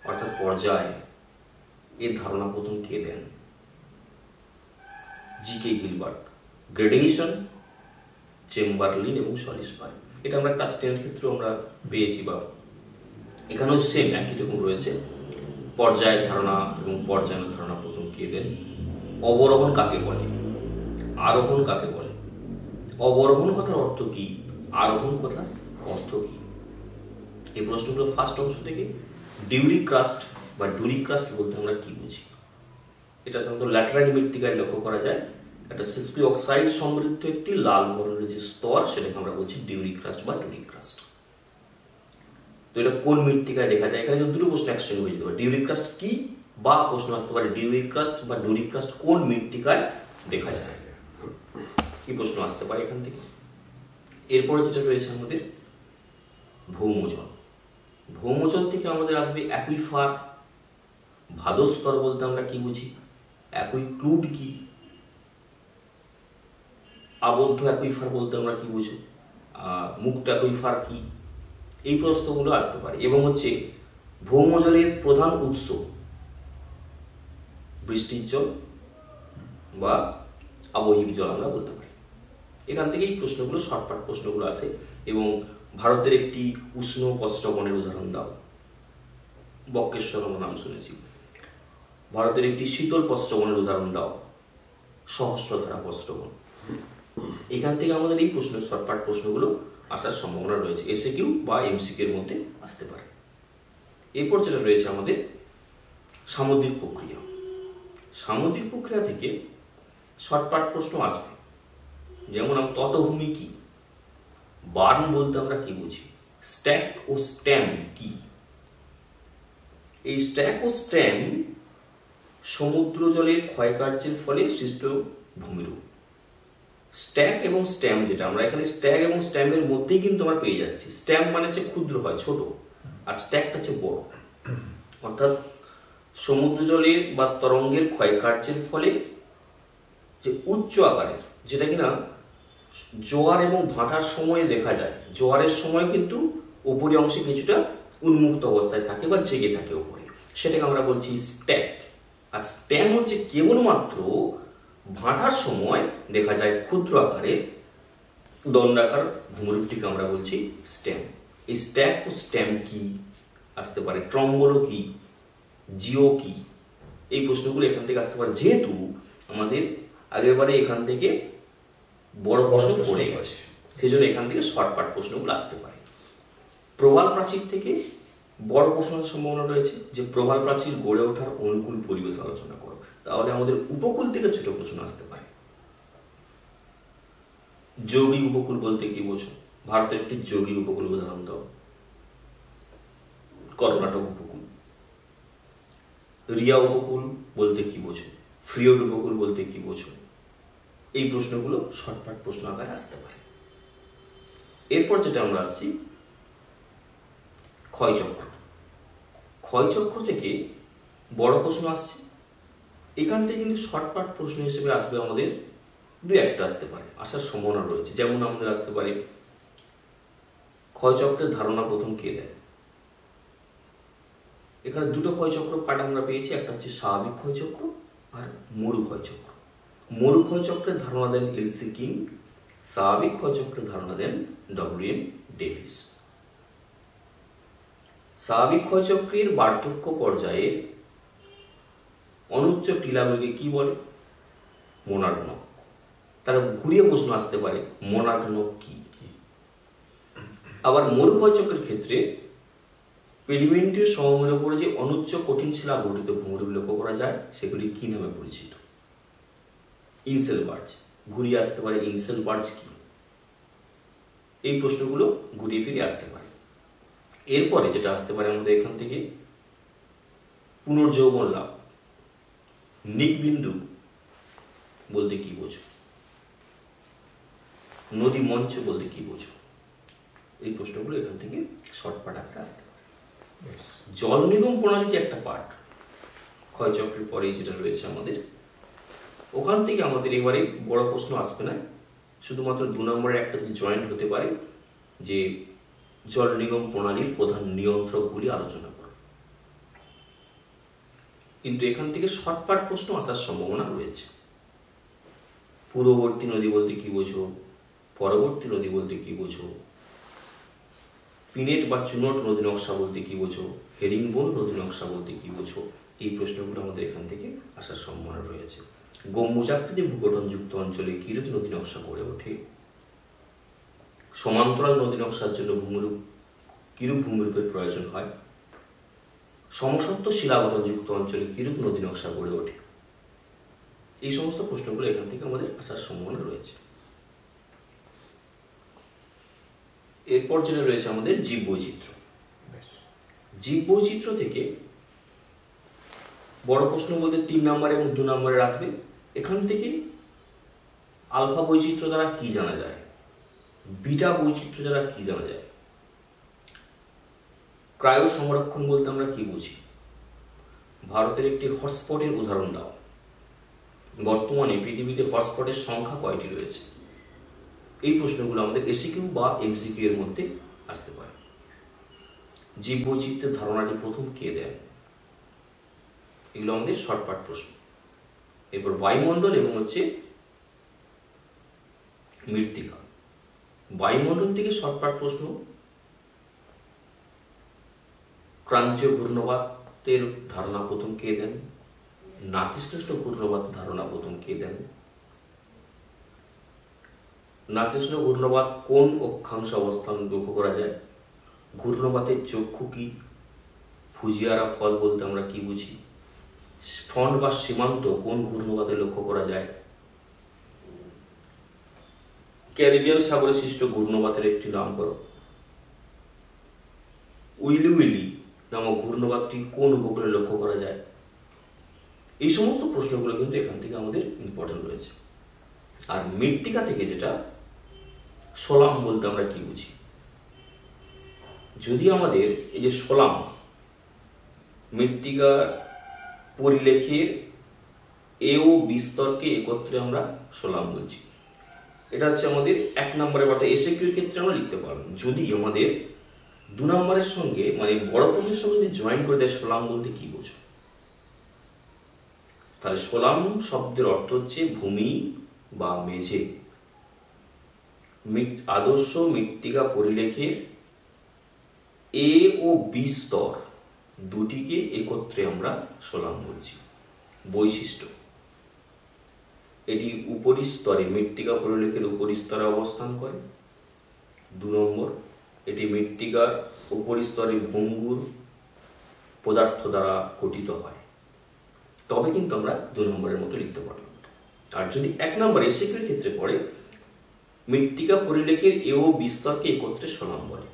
অর্থাৎ পর্যায়, এর ধারণা প্রথম কে দেন? জি.কে. গিলবার্ট। গ্রেডেশন চেম্বারলিন এবং সলিসবার্গ। এটা আমরা ক্লাস 10 ক্ষেত্রে আমরা পেয়েছি, বা এখানেও সেম একই রকম রয়েছে। পর্যায়ের ধারণা এবং পর্যায়ের ধারণা প্রথম কে দেন? অবরোহণ কাকে বলে, আরোহণ কাকে বলে, অবরোহণ কথার অর্থ কি, আরোহণ কথার অর্থ কি? এই প্রশ্নগুলো ফার্স্ট অংশ থেকে ডিউরি ক্রাস্ট বা ডুরি ক্রাস্ট বলতে আমরা কি বুঝি। এটা সাধারণত ল্যাটেরাইট মৃত্তিকায় লক্ষ্য করা যায়। একটা সিসপি অক্সাইড সমৃদ্ধ একটি লাল বর্ণের যে স্তর, সেটাকে আমরা বলছি ডিউরি ক্রাস্ট বা ডুরি ক্রাস্ট। তো এটা কোন মৃত্তিকায় দেখা যায়? এখানে দুটো প্রশ্ন একসঙ্গে হয়ে যেতে পারে, ডিউরি ক্রাস্ট কি, বা প্রশ্ন আসতে পারে ডিউরি ক্রাস্ট বা ডুরি ক্রাস্ট কোন মৃত্তিকায় দেখা যায়, কি প্রশ্ন আসতে পারে এখান থেকে। এরপরে যেটা রয়েছে আমাদের ভৌমজল। ভৌমজল থেকে আমাদের আসবে অ্যাকুইফার। ভাদস্তর বলতে আমরা কি বুঝি, অ্যাকুইক্লুড কি, আবদ্ধ অ্যাকুইফার বলতে আমরা কি বুঝি, মুক্ত অ্যাকুইফার কি, এই প্রশ্নগুলো আসতে পারে। এবং হচ্ছে ভৌমজলের প্রধান উৎস বৃষ্টির জল বা আবহিক জল আমরা বলতে পারি। এখান থেকে এই প্রশ্নগুলো শর্টকাট প্রশ্নগুলো আসে। এবং ভারতের একটি উষ্ণ প্রস্রবণের উদাহরণ দাও। বক্রেশ্বর আমরা নাম শুনেছি। ভারতের একটি শীতল প্রস্রবণের উদাহরণ দাও। সহস্রধারা প্রস্রবণ। এখান থেকে আমাদের এই প্রশ্ন শর্টকাট প্রশ্নগুলো আসার সম্ভাবনা রয়েছে, এসএকিউ বা এমসিকিউ এর মধ্যে আসতে পারে। এরপর যেটা রয়েছে আমাদের সামুদ্রিক প্রক্রিয়া। সামুদ্রিক প্রক্রিয়া থেকে শর্টকাট প্রশ্ন আসবে, যেমন তটভূমি কি, বার্ন বলতে আমরা কি বুঝি, স্ট্যাক ও স্ট্যাম কি। এই স্ট্যাক ও স্ট্যাম সমুদ্র জলের ক্ষয়কার্যের ফলে সৃষ্ট ভূমিরূপ। স্ট্যাক এবং স্ট্যাম, যেটা আমরা এখানে স্ট্যাক এবং স্ট্যামের মধ্যেই কিন্তু আমরা পেয়ে যাচ্ছি। স্ট্যাম মানে হচ্ছে ক্ষুদ্র হয়, ছোট, আর স্ট্যাকটা হচ্ছে বড়। অর্থাৎ সমুদ্র জলের বা তরঙ্গের ক্ষয়কার্যের ফলে যে উচ্চ আকারের, যেটা কিনা জোয়ার এবং ভাটার সময়ে দেখা যায়, জোয়ারের সময় কিন্তু উপরি অংশে কিছুটা উন্মুক্ত অবস্থায় থাকে বা জেগে থাকে উপরে, সেটাকে আমরা বলছি স্ট্যাক। আর স্ট্যাম হচ্ছে কেবলমাত্র ভাটার সময় দেখা যায় ক্ষুদ্র আকারে দণ্ডাকার ভূমিরূপটিকে আমরা বলছি স্ট্যাম। এই স্ট্যাক ও স্ট্যাম কি আসতে পারে, ট্রম্বলো কি, জিও কি, এই প্রশ্নগুলো এখান থেকে আসতে পারে। যেহেতু আমাদের আগের বারে এখান থেকে বড় প্রশ্ন পড়ে গেছে, সেই জন্য এখান থেকে শর্টকাট প্রশ্নগুলো আসতে পারে। প্রবাল প্রাচীর থেকে বড় প্রশ্নের সম্ভাবনা রয়েছে, যে প্রবাল প্রাচীর গড়ে ওঠার অনুকূল পরিবেশ আলোচনা করো। তাহলে আমাদের উপকূল থেকে ছোট প্রশ্ন আসতে পারে। যৌগিক উপকূল বলতে কি বোঝো, ভারতের একটি যৌগিক উপকূল উদাহরণ দাও। কর্ণাটক উপকূল। রিয়া উপকূল বলতে কি বোঝো, ফ্রিয়ড উপকূল বলতে কি বোঝো। এই প্রশ্নগুলো শর্টকাট প্রশ্ন আকারে আসতে পারে। এরপর যেটা আমরা আসছি ক্ষয়চক্র। ক্ষয়চক্র থেকে বড় প্রশ্ন আসছে। এখান থেকে কিন্তু শর্টকাট প্রশ্ন হিসেবে আসবে আমাদের দু একটা আসতে পারে, আসার সম্ভাবনা রয়েছে। যেমন আমাদের আসতে পারে ক্ষয়চক্রের ধারণা প্রথম কে দেয়। এখানে দুটো ক্ষয়চক্র পার্ট আমরা পেয়েছি, একটা হচ্ছে স্বাভাবিক ক্ষয়চক্র আর মরু ক্ষয়চক্র। মরু ক্ষয়চক্রের ধারণা দেন এলসি কিং, স্বাভাবিক ক্ষয়চক্রের ধারণা দেন ডব্লিউ.এম. ডেভিস। স্বাভাবিক ক্ষয়চক্রের বার্ধক্য পর্যায়ে অনুচ্চ টিলাগুলিকে কি বলে, মোনার্ড নক। তারা ঘুরিয়ে প্রশ্ন আসতে পারে মোনার্ড নক কি। আবার মরু ক্ষয়চক্রের ক্ষেত্রে পেডিমেন্টের সমভূমির উপরে যে অনুচ্চ কঠিন শিলা গঠিত ভূমিরূপ লক্ষ্য করা যায়, সেগুলি কি নামে পরিচিত, ইনসেল বার্জ। ঘুরিয়ে আসতে পারে ইনসেল বার্জ কি। এই প্রশ্নগুলো ঘুরিয়ে ফিরে আসতে পারে। এরপরে যেটা আসতে পারে আমাদের এখান থেকে পুনর্যৌবন লাভ, নিকবিন্দু বলতে কি বোঝো, নদী মঞ্চ বলতে কি বোঝো। এই প্রশ্নগুলো এখান থেকে শর্টকাট আকারে আসতে পারে। জল নিগম প্রণালী যে একটা পার্ট ক্ষয়চক্রের পরেই যেটা রয়েছে আমাদের, ওখান থেকে আমাদের এবারে বড় প্রশ্ন আসবে না, শুধুমাত্র 2 নম্বরের একটা জয়েন্ট হতে পারে যে জল নিগম প্রণালীর প্রধান নিয়ন্ত্রকগুলি আলোচনা করো। কিন্তু এখান থেকে শর্টকাট প্রশ্ন আসার সম্ভাবনা রয়েছে। পূর্ববর্তী নদী বলতে কি বোঝো, পরবর্তী নদী বলতে কি বোঝো, পিনেট বা চুনট নদী নকশা বলতে কি বোঝো, হেরিংবোন নদী নকশা বলতে কি বোঝো। এই প্রশ্নগুলো আমাদের এখান থেকে আসার সম্ভাবনা রয়েছে। গম্বুজাকৃতি ভূগঠনযুক্ত অঞ্চলে কিরূপ নদী নকশা গড়ে ওঠে, সমান্তরাল নদী নকশার জন্য কিরূপ ভূমিরূপের প্রয়োজন হয়, সমসত্ব শিলাগঠনযুক্ত অঞ্চলে কিরূপ নদী নকশা গড়ে ওঠে। এই সমস্ত প্রশ্নগুলো এখান থেকে আমাদের আসার সম্ভাবনা রয়েছে। এরপর যেটা রয়েছে আমাদের জীববৈচিত্র্য। জীববৈচিত্র্য থেকে বড় প্রশ্ন বলতে 3 নম্বর এবং 2 নম্বরের আসবে। এখান থেকে আলফা বৈচিত্র্য দ্বারা কি জানা যায়, বিটা বৈচিত্র্য দ্বারা কি জানা যায়, ক্রায়ো সংরক্ষণ বলতে আমরা কি বুঝি, ভারতের একটি হটস্পটের উদাহরণ দাও। বর্তমানে পৃথিবীতে হটস্পটের সংখ্যা কয়টি রয়েছে। এই প্রশ্নগুলো আমাদের এসিকিউ বা এমসিকিউ এর মধ্যে আসতে পারে। জীববৈচিত্র্যের ধারণাটি প্রথম কে দেন, এগুলো আমাদের শর্টকাট প্রশ্ন। এরপর বায়ুমণ্ডল এবং হচ্ছে মৃত্তিকা। বায়ুমণ্ডল থেকে শর্টকাট প্রশ্ন, ক্রান্তীয় ঘূর্ণবাতের ধারণা প্রথম কে দেন, নাতিশীতোষ্ণ ঘূর্ণবাত ধারণা প্রথম কে দেন, নাতিশীতোষ্ণ ঘূর্ণবাত কোন অক্ষাংশে অবস্থান লক্ষ্য করা যায়? ঘূর্ণবাতের চক্ষু কি? ফুজিয়ারা ফল বলতে আমরা কি বুঝি? ফ্রন্ট বা সীমান্ত কোন ঘূর্ণবাতে লক্ষ্য করা যায়? ক্যারিবিয়ান সাগরে সৃষ্ট ঘূর্ণবাতের একটি নাম করো। উইলি উইলি নামক ঘূর্ণবাতটি কোন উপকূলে লক্ষ্য করা যায়? এই সমস্ত প্রশ্নগুলো কিন্তু এখান থেকে আমাদের ইম্পর্টেন্ট রয়েছে। আর মৃত্তিকা থেকে যেটা সোলাম বলতে আমরা কি বুঝি? যদি আমাদের এই যে সোলাম মৃত্তিকার পরিলেখের এ ও বি স্তরকে একত্রে আমরা সোলাম বলছি। এটা হচ্ছে আমাদের 1 নম্বরের পাঠে এসএকিউর ক্ষেত্রে আমরা লিখতে পারলাম। যদি আমাদের 2 নম্বরের সঙ্গে মানে বড় প্রশ্নের সঙ্গে যদি জয়েন করে দেয় সোলাম বলতে কি বোঝো, তাহলে সোলাম শব্দের অর্থ হচ্ছে ভূমি বা মেঝে। আদর্শ মৃত্তিকা পরিলেখের এ ও বি স্তর দুটিকে একত্রে আমরা সোলাম বলছি। বৈশিষ্ট্য: এটি উপরিস্তরে মৃত্তিকা পরিলেখের উপরিস্তরে অবস্থান করে। 2 নম্বর, এটি মৃত্তিকার উপরিস্তরে ভঙ্গুর পদার্থ দ্বারা গঠিত হয়। তবে কিন্তু আমরা 2 নম্বরের মতো লিখতে পারলাম। আর যদি 1 নম্বর এসএকিউর ক্ষেত্রে পড়ে, মৃত্তিকা পরিলেখের এ ও বি স্তরকে একত্রে সোলাম বলে,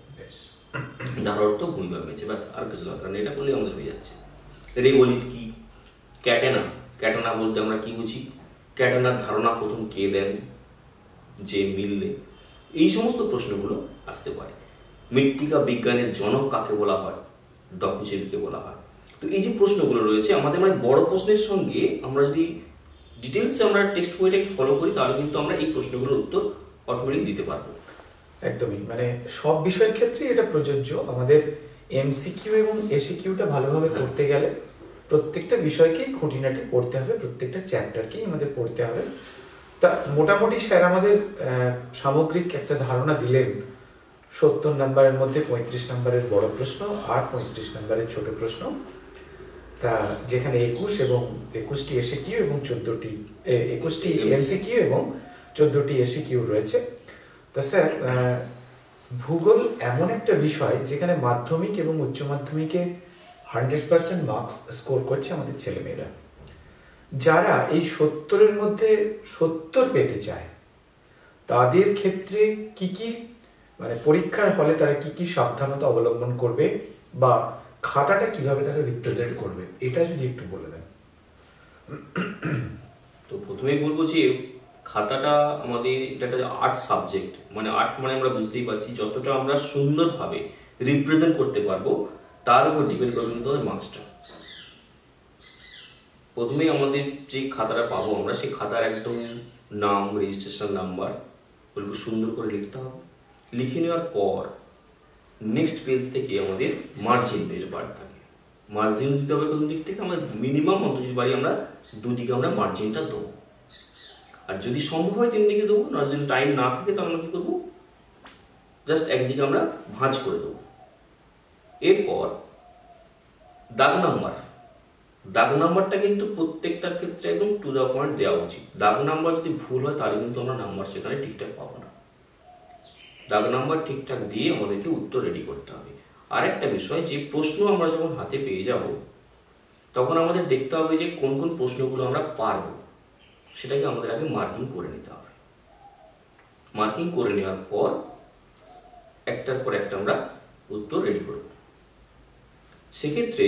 যার অর্থ ভূমি বা মেঝে। ব্যাস, আর কিছু দরকার নেই, এটা করলে আমাদের হয়ে যাচ্ছে। রেগোলিট কি? ক্যাটেনা। ক্যাটেনা বলতে আমরা কি বুঝি? ক্যাটেনার ধারণা প্রথম কে দেন? যে মিললে। এই সমস্ত প্রশ্নগুলো আসতে পারে। মৃত্তিকা বিজ্ঞানের জনক কাকে বলা হয়? ডকুচেভিকে বলা হয়। তো এই যে প্রশ্নগুলো রয়েছে আমাদের মানে বড় প্রশ্নের সঙ্গে আমরা যদি ডিটেলসে আমরা টেক্সট বইটাকে ফলো করি, তাহলে কিন্তু আমরা এই প্রশ্নগুলোর উত্তর অটোমেটিক দিতে পারবো।
একদমই, মানে সব বিষয়ের ক্ষেত্রেই এটা প্রযোজ্য। আমাদের এমসিকিউ এবং এসিকিউটা ভালোভাবে করতে গেলে প্রত্যেকটা বিষয়কেই খুঁটিনাটি পড়তে হবে, প্রত্যেকটা চ্যাপ্টারকেই আমাদের পড়তে হবে। তা মোটামুটি স্যার আমাদের সামগ্রিক একটা ধারণা দিলেন। 70 নম্বরের মধ্যে 35 নম্বরের বড় প্রশ্ন আর 35 নম্বরের ছোট প্রশ্ন, তা যেখানে 21 এবং 21টি এসিকিউ এবং 21টি এমসিকিউ এবং 14টি এসিকিউ রয়েছে। তা স্যার, ভূগোল এমন একটা বিষয় যেখানে মাধ্যমিক এবং উচ্চ মাধ্যমিকে 100% মার্কস স্কোর করছে আমাদের ছেলেমেয়েরা। যারা এই 70-এর মধ্যে 70 পেতে চায়, তাদের ক্ষেত্রে কি কি মানে পরীক্ষার হলে তারা কি কি সাবধানতা অবলম্বন করবে বা খাতাটা কিভাবে তারা রিপ্রেজেন্ট করবে, এটা যদি একটু বলে দেন।
তো প্রথমেই বলবো যে খাতাটা আমাদের এটা একটা আর্ট সাবজেক্ট, মানে আর্ট মানে আমরা বুঝতেই পারছি যতটা আমরা সুন্দরভাবে রিপ্রেজেন্ট করতে পারবো তার উপর ডিপেন্ড করবে কিন্তু আমাদের মার্কসটা। প্রথমেই আমাদের যে খাতাটা পাবো আমরা, সেই খাতার একদম নাম, রেজিস্ট্রেশন নাম্বার ওগুলো সুন্দর করে লিখতে হবে। লিখে নেওয়ার পর নেক্সট পেজ থেকে আমাদের মার্জিন পেজ বার থাকে। মার্জিন দিতে হবে কোন দিক থেকে? আমরা মিনিমাম অন্তত বাড়ি আমরা দুদিকে আমরা মার্জিনটা দেবো। আর যদি সম্ভব হয় 3 দিকে দেবো, না যদি টাইম না থাকে তাহলে আমরা কি করবো, জাস্ট একদিকে আমরা ভাঁজ করে দেবো। এরপর দাগ নাম্বারটা কিন্তু প্রত্যেকটার ক্ষেত্রে একদম টু দ্য পয়েন্ট দেওয়া উচিত। দাগ নাম্বার যদি ভুল হয় তাহলে কিন্তু আমরা নাম্বার সেখানে ঠিকঠাক পাবো না। দাগ নাম্বার ঠিকঠাক দিয়ে আমাদেরকে উত্তর রেডি করতে হবে। আর একটা বিষয়, যে প্রশ্ন আমরা যখন হাতে পেয়ে যাব তখন আমাদের দেখতে হবে যে কোন কোন প্রশ্নগুলো আমরা পারবো, সেটাকে আমাদের আগে মার্কিং করে নিতে হবে। মার্কিং করে নেওয়ার পর একটার পর একটা আমরা উত্তর রেডি করব। সেক্ষেত্রে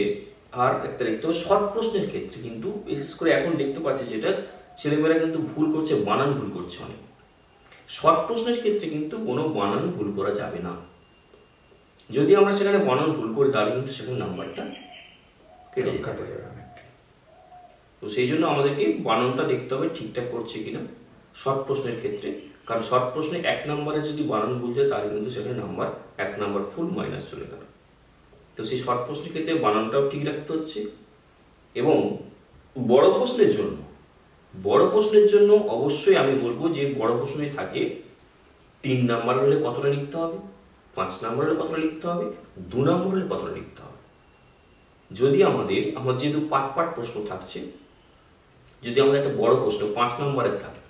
আর একটা দেখতে হবে শর্ট প্রশ্নের ক্ষেত্রে কিন্তু বিশেষ করে এখন দেখতে পাচ্ছি যেটা ছেলেমেয়েরা কিন্তু ভুল করছে, বানান ভুল করছে অনেক। শর্ট প্রশ্নের ক্ষেত্রে কিন্তু কোনো বানান ভুল করা যাবে না। যদি আমরা সেখানে বানান ভুল করি তাহলে কিন্তু সেখানে নাম্বারটা কেটে যাবে। তো সেই জন্য আমাদেরকে বানানটা দেখতে হবে ঠিকঠাক করছে কিনা শর্ট প্রশ্নের ক্ষেত্রে। কারণ শর্ট প্রশ্নে 1 নম্বরে যদি বানান ভুল যায় তাহলে কিন্তু সেখানে নাম্বার 1 নম্বর ফুল মাইনাস চলে গেল। তো সেই শর্ট প্রশ্নের ক্ষেত্রে বানানটাও ঠিক রাখতে হচ্ছে। এবং বড় প্রশ্নের জন্য অবশ্যই আমি বলবো যে বড় প্রশ্নে থাকে 3 নাম্বার হলে কতটা লিখতে হবে, 5 নাম্বার হলে কতটা লিখতে হবে, 2 নাম্বার হলে কতটা লিখতে হবে। যদি আমার যেহেতু পাট প্রশ্ন থাকছে, যদি আমাদের একটা বড় প্রশ্ন 5 নাম্বারের থাকে,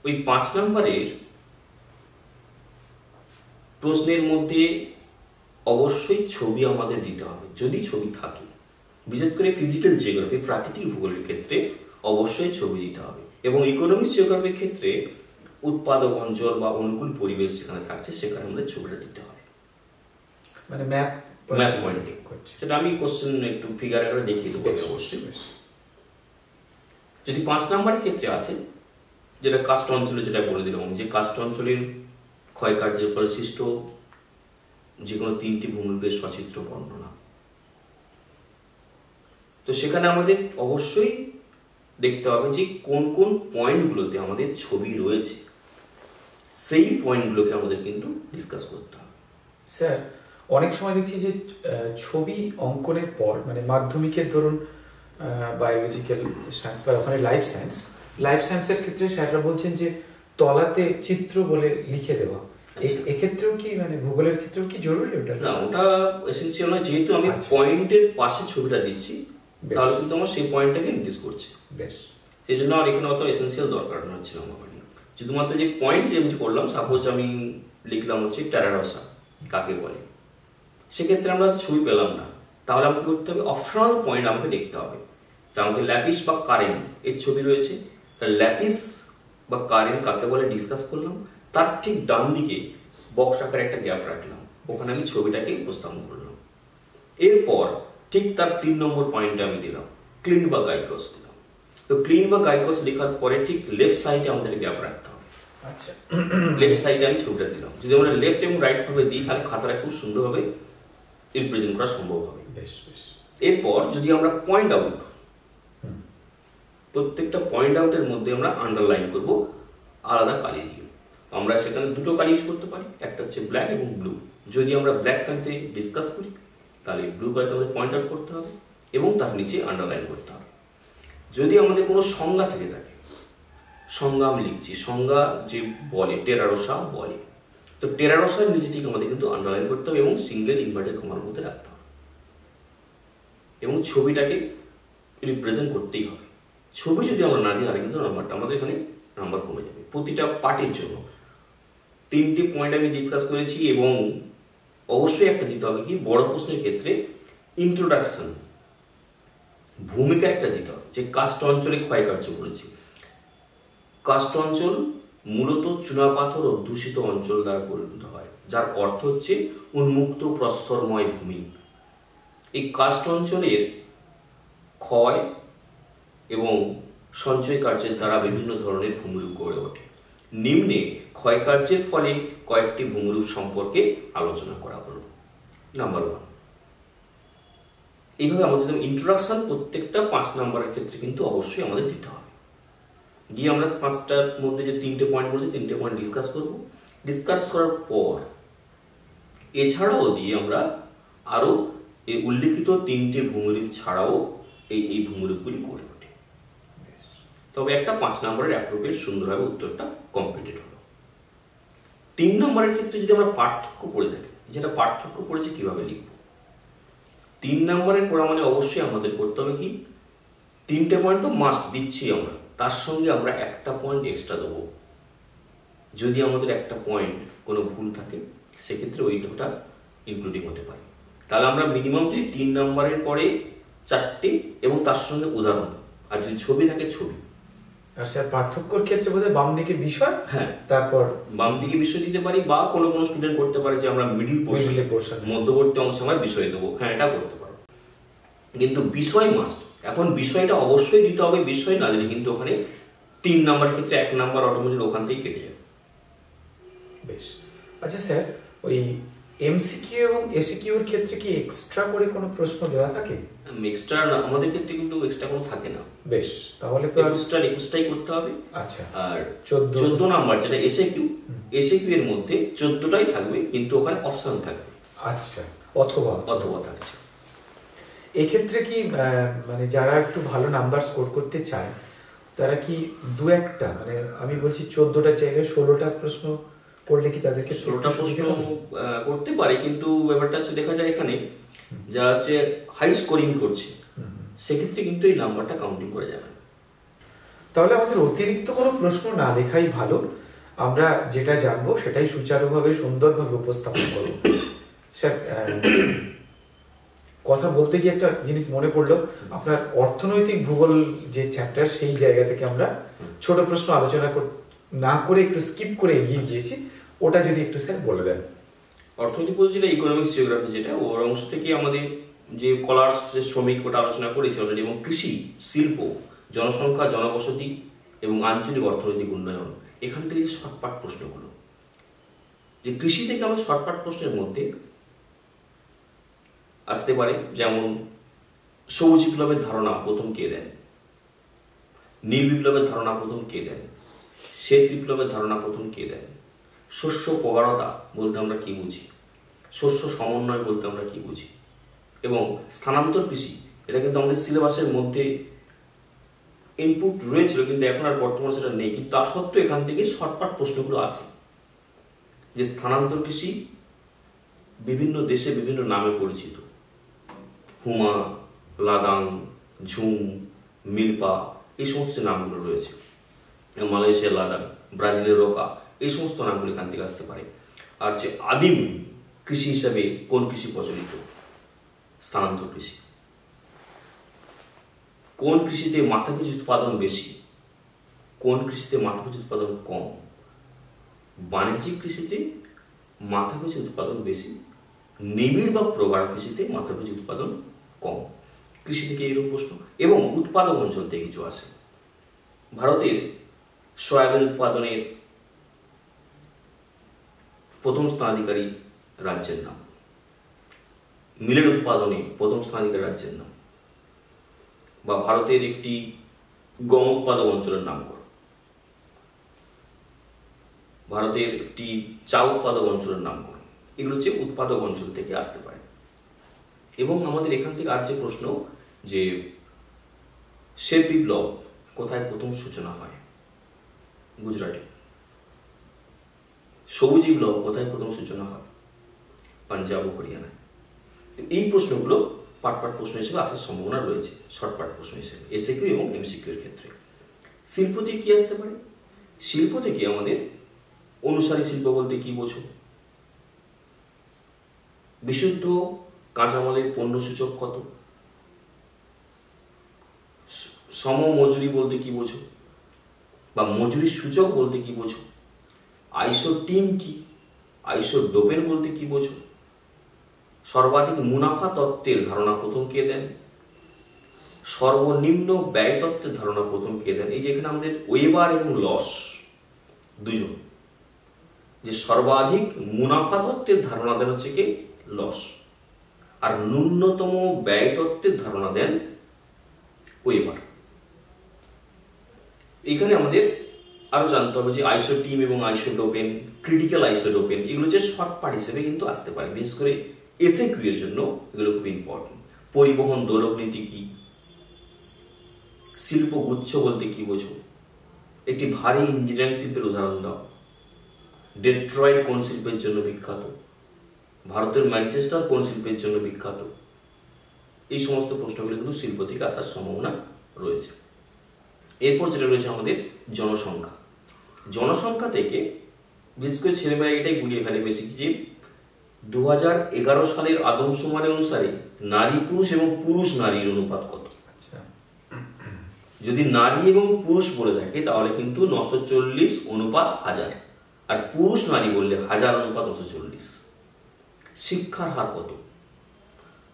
ওই 5 নাম্বারের প্রশ্নের মধ্যে অবশ্যই ছবি আমাদের দিতে হবে, যদি ছবি থাকে। বিশেষ করে ফিজিক্যাল জিওগ্রাফি, প্রাকৃতিক ভূগোলের ক্ষেত্রে অবশ্যই ছবি দিতে হবে। এবং ইকোনমিক্স জিওগ্রাফির ক্ষেত্রে উৎপাদক অঞ্চল বা অনুকূল পরিবেশ যেখানে থাকছে সেখানে আমাদের ছবিটা দিতে হবে,
মানে ম্যাপ
পয়েন্টিং করছে। সেটা আমি কোশ্চেন একটু ফিগার আকারে দেখিয়ে দেবো অবশ্যই। যদি 5 নম্বরের ক্ষেত্রে আসে, যেটা কাস্ট অঞ্চলে, যেটা বলে দিলাম যে কাস্ট অঞ্চলের ক্ষয়কার্যের ফলে সৃষ্ট যে কোনো 3টি ভূমিরূপের সচিত্র বর্ণনা, তো সেখানে আমাদের অবশ্যই দেখতে হবে যে কোন কোন পয়েন্টগুলোতে আমাদের ছবি রয়েছে, সেই পয়েন্টগুলোকে আমাদের কিন্তু ডিসকাস করতে হবে।
স্যার, অনেক সময় দেখছি যে ছবি অঙ্কনের পর, মানে মাধ্যমিকের ধরুন বায়োলজিক্যাল সায়েন্স বা ওখানে লাইফ সায়েন্সের ক্ষেত্রে স্যাররা বলছেন যে তলাতে চিত্র বলে লিখে দেওয়া। এক্ষেত্রেও কি, মানে ভূগোলের ক্ষেত্রেও কি জরুরি ওটা?
না, ওটা এসেনশিয়াল নয়। যেহেতু আমি পয়েন্টের পাশে ছবিটা দিচ্ছি, তাহলে কিন্তু আমার সেই পয়েন্টটাকে নির্দেশ করছে।
বেশ,
সেই জন্য আর এখানে অত এসেনশিয়াল দরকার হচ্ছিল আমার। শুধুমাত্র যে পয়েন্ট যে আমি করলাম, সাপোজ আমি লিখলাম হচ্ছে টেরারসা কাকে বলে, সেক্ষেত্রে আমরা ছবি পেলাম না, তাহলে আমাকে করতে হবে অপশনাল পয়েন্ট আমাকে দেখতে হবে। আমাকে ল্যাপিস বা কারেন এর ছবি রয়েছে, তাহলে ল্যাপিস বা কারেন কাকে বলে ডিসকাস করলাম, তার ঠিক ডান দিকে বক্স আকারে একটা গ্যাপ রাখলাম, ওখানে আমি ছবিটাকে উপস্থাপন করলাম। এরপর ঠিক তার 3 নম্বর পয়েন্টে আমি দিলাম ক্লিন বা গাইকস দিলাম। তো ক্লিন বা গাইকস লেখার পরে ঠিক লেফট সাইডে আমাদের গ্যাপ রাখতে হবে।
আচ্ছা,
লেফট সাইডে আমি ছবিটা দিলাম। যদি আমরা লেফট এবং রাইট ভাবে দিই, তাহলে খাতাটা খুব সুন্দরভাবে রিপ্রেজেন্ট করা সম্ভব হবে।
বেশ বেশ।
এরপর যদি আমরা পয়েন্ট আউট, প্রত্যেকটা পয়েন্ট আউটের মধ্যে আমরা আন্ডারলাইন করব আলাদা কালি দিয়ে। আমরা সেখানে দুটো কালি ইউজ করতে পারি, একটা হচ্ছে ব্ল্যাক এবং ব্লু। যদি আমরা ব্ল্যাক কালিতে ডিসকাস করি, তাহলে ব্লু কালিতে আমাদের পয়েন্ট আউট করতে হবে এবং তার নিচে আন্ডারলাইন করতে হবে। যদি আমাদের কোনো সংজ্ঞা থেকে থাকে, সংজ্ঞা আমি লিখছি, সংজ্ঞা যে বলে টেরারসা বলে, তো টেরারসার নিচে ঠিক আমাদের কিন্তু আন্ডারলাইন করতে হবে এবং সিঙ্গেল ইনভার্টেড কমার মধ্যে রাখতে হবে এবং ছবিটাকে রিপ্রেজেন্ট করতেই হবে। ছবি যদি আমরা না দিই, তাহলে কিন্তু নাম্বারটা আমাদের এখানে নাম্বার কমে যাবে। প্রতিটা পার্টের জন্য 3টি পয়েন্ট আমি ডিসকাস করেছি এবং অবশ্যই একটা দিতে হবে কি, বড় প্রশ্নের ক্ষেত্রে ইন্ট্রোডাকশন, ভূমিকা একটা দিতে হবে যে কাস্ট অঞ্চলে ক্ষয়কার্য করেছি। কাস্ট অঞ্চল মূলত চুনাপাথর অধ্যুষিত অঞ্চল দ্বারা পরিণত হয়, যার অর্থ হচ্ছে উন্মুক্ত প্রস্তরময় ভূমি। এই কাস্ট অঞ্চলের ক্ষয় এবং সঞ্চয় কার্যের দ্বারা বিভিন্ন ধরনের ভূমিরূপ গড়ে ওঠে। নিম্নে ক্ষয়কার্যের ফলে কয়েকটি ভূমিরূপ সম্পর্কে আলোচনা করা হলো। নাম্বার 1, এইভাবে আমাদের ইন্ট্রোডাকশন প্রত্যেকটা 5 নম্বরের ক্ষেত্রে কিন্তু অবশ্যই আমাদের দিতে হবে। গিয়ে আমরা 5টার মধ্যে যে 3টে পয়েন্ট বলছি, 3টে পয়েন্ট ডিসকাস করব। ডিসকাস করার পর এছাড়াও দিয়ে আমরা আরো এই উল্লেখিত 3টে ভূমিরূপ ছাড়াও এই ভূমিরূপগুলি গড়ে ওঠে। তবে একটা 5 নম্বরের অ্যাপ্রোপ্রিয়েট সুন্দরভাবে উত্তরটা কমপ্লিটেড হলো। 3 নম্বরের ক্ষেত্রে যদি আমরা পার্থক্য পড়ে থাকি, যেটা পার্থক্য পড়েছে কিভাবে লিখব, 3 নম্বরের পড়া মানে অবশ্যই আমাদের করতে হবে কি, 3টে পয়েন্ট তো মাস্ট দিচ্ছি আমরা, তার সঙ্গে আমরা একটা পয়েন্ট এক্সট্রা দেবো। যদি আমাদের একটা পয়েন্ট কোনো ভুল থাকে, সেক্ষেত্রে ওইটা ইনক্লুডিং হতে পারে। তাহলে আমরা মিনিমাম যদি 3 নম্বরের পরে 4টে এবং তার সঙ্গে উদাহরণ, আর যদি ছবি থাকে ছবি।
আর স্যার পার্থক্যর ক্ষেত্রে বোধহয় বাম দিকে বিষয়,
হ্যাঁ,
তারপর
বাম দিকে বিষয় দিতে পারি, বা কোনো কোনো স্টুডেন্ট করতে পারে যে আমরা মিডিল পোর্শন, মধ্যবর্তী অংশে আমরা বিষয় দেবো। হ্যাঁ, এটা করতে পারো, কিন্তু বিষয় মাস্ট। এখন বিষয়টা অবশ্যই দিতে হবে, বিষয় না দিলে কিন্তু ওখানে 3 নম্বরের ক্ষেত্রে 1 নম্বর অটোমেটিক ওখান থেকেই কেটে যাবে।
বেশ। আচ্ছা স্যার, ওই এমসিকিউ এবং এসিকিউ এর ক্ষেত্রে কি এক্সট্রা করে কোনো প্রশ্ন দেওয়া থাকে?
এক্সট্রা আমাদের ক্ষেত্রে কিন্তু এক্সট্রা কোনো থাকে না।
বেশ, তাহলে তো
21টাই করতে হবে।
আচ্ছা,
আর 14 নাম্বার যেটা এসএকিউ এর মধ্যে 14টাই থাকবে, কিন্তু ওখানে অপশন থাকবে।
আচ্ছা, অথবা
থাকছে।
এক্ষেত্রে কি মানে যারা একটু ভালো নাম্বার স্কোর করতে চায়, তারা কি 2-1টা, মানে আমি বলছি 14টার জায়গায় 16টা প্রশ্ন পড়লে কি তাদেরকে
16টা প্রশ্ন করতে পারে, কিন্তু ব্যাপারটা হচ্ছে দেখা যায় এখানে যা হচ্ছে হাই স্কোরিং করছে, সেক্ষেত্রে কিন্তু এই নাম্বারটা কাউন্টিং করা যাবে না।
তাহলে আমাদের অতিরিক্ত কোনো প্রশ্ন না লেখাই ভালো। আমরা যেটা জানবো সেটাই সুচারুভাবে সুন্দরভাবে উপস্থাপন করবো। স্যার, কথা বলতে গিয়ে একটা জিনিস মনে পড়লো, আপনার অর্থনৈতিক ভূগোল যে চ্যাপ্টার, সেই জায়গা থেকে আমরা ছোট প্রশ্ন আলোচনা না করে একটু স্কিপ করে এগিয়ে গিয়েছি, ওটা যদি একটু স্যার বলে দেন।
অর্থনৈতিক বলতে যেটা ইকোনমিক্স জিওগ্রাফি, যেটা ওর অংশ থেকে আমাদের যে কলার্স, যে শ্রমিক, ওটা আলোচনা করেছি অলরেডি, এবং কৃষি, শিল্প, জনসংখ্যা, জনবসতি এবং আঞ্চলিক অর্থনৈতিক উন্নয়ন, এখান থেকে যে শর্টপাট প্রশ্নগুলো, যে কৃষি থেকে আমরা শর্টপাট প্রশ্নের মধ্যে আসতে পারে, যেমন সবুজ বিপ্লবের ধারণা প্রথম কে দেন, নীল বিপ্লবের ধারণা প্রথম কে দেন, শ্বেত বিপ্লবের ধারণা প্রথম কে দেন, শস্য প্রগাঢ়তা বলতে আমরা কি বুঝি, শস্য সমন্বয় বলতে আমরা কি বুঝি, এবং স্থানান্তর কৃষি, এটা কিন্তু আমাদের সিলেবাসের মধ্যে ইনপুট রয়েছিল, কিন্তু এখন আর বর্তমানে সেটা নেই, কিন্তু তা সত্ত্বেও এখান থেকে শর্টকাট প্রশ্নগুলো আসে, যে স্থানান্তর কৃষি বিভিন্ন দেশে বিভিন্ন নামে পরিচিত, হুমা, লাদাং, ঝুম, মিল্পা, এই সমস্ত নামগুলো রয়েছে, মালয়েশিয়ার লাদাং, ব্রাজিলের রোকা, এই সমস্ত নামগুলো এখান থেকে আসতে পারে। আর যে আদিম কৃষি হিসাবে কোন কৃষি প্রচলিত, স্থানান্তর কৃষি। কোন কৃষিতে মাথাপিছু উৎপাদন বেশি, কোন কৃষিতে মাথাপিছু উৎপাদন কম, বাণিজ্যিক কৃষিতে মাথাপিছু উৎপাদন বেশি, নিবিড় বা প্রগাঢ় কৃষিতে মাথাপিছু উৎপাদন কম। কৃষি থেকে এইরকম প্রশ্ন, এবং উৎপাদক অঞ্চল থেকে কিছু আসে। ভারতের সয়াবিন উৎপাদনের প্রথম স্থানাধিকারী রাজ্যের নাম, মিলেট উৎপাদনে প্রথম স্থানাধিকারী রাজ্যের নাম, বা ভারতের একটি গম উৎপাদক অঞ্চলের নাম করো, ভারতের একটি চা উৎপাদক অঞ্চলের নাম করো। এগুলো হচ্ছে উৎপাদক অঞ্চল থেকে আসতে পারে। এবং আমাদের এখান থেকে আর যে প্রশ্ন, যে শ্বেত বিপ্লব কোথায় প্রথম সূচনা হয়, গুজরাটে। সবুজ বিপ্লব কোথায় প্রথম সূচনা হয়, পাঞ্জাব ও হরিয়ানায়। এই প্রশ্নগুলো পাট প্রশ্ন হিসেবে আসার সম্ভাবনা রয়েছে, শর্টপাট প্রশ্ন হিসেবে, এসএকিউ এবং এমসিকিউ এর ক্ষেত্রে। শিল্প থেকে কি আসতে পারে? শিল্প থেকে আমাদের অনুসারী শিল্প বলতে কি বোঝো, বিশুদ্ধ কাঁচামালের পণ্য সূচক কত, সম মজুরি বলতে কি বোঝো, বা মজুরির সূচক বলতে কি বোঝো, আইসোটিম কি, আইসোডোপেন বলতে কি বোঝো, সর্বাধিক মুনাফা তত্ত্বের ধারণা প্রথম কে দেন, সর্বনিম্ন ব্যয় তত্ত্বের ধারণা প্রথম কে দেন। এই যে এখানে আমাদের ওয়েবার এবং লস দুজন, যে সর্বাধিক মুনাফা তত্ত্বের ধারণা দেন হচ্ছে কি লস, আর ন্যূনতম ব্যয় তত্ত্বের ধারণা দেন ওয়েবার। এখানে আমাদের আরো জানতে হবে যে আইসোটিম এবং আইসোডোপেন, ক্রিটিক্যাল আইসোডোপেন, এগুলো যে শর্ট পার্ট হিসেবে কিন্তু আসতে পারে, বিশেষ করে এসএকিউ এর জন্য এগুলো খুব ইম্পর্টেন্ট। পরিবহন দোলক নীতি কি, শিল্প গুচ্ছ বলতে কি বোঝো, একটি ভারী ইঞ্জিনিয়ারিং শিল্পের উদাহরণ দাও, ডেট্রয়েট কোন শিল্পের জন্য বিখ্যাত, ভারতের ম্যানচেস্টার কোন শিল্পের জন্য বিখ্যাত। এই সমস্ত প্রশ্নগুলো কিন্তু শিল্প থেকে আসার সম্ভাবনা রয়েছে। এরপর যেটা রয়েছে আমাদের জনসংখ্যা। জনসংখ্যা থেকে বিশেষ করে ছেলেমেয়েরা এটাই গুলিয়ে ফেলে বেশি, যে 2011 সালের আদমশুমারি অনুসারে নারী পুরুষ এবং পুরুষ নারীর অনুপাত কত। যদি নারী এবং পুরুষ বলে থাকে তাহলে কিন্তু 940 অনুপাত 1000, আর পুরুষ নারী বললে 1000 অনুপাত 940। শিক্ষার হার কত,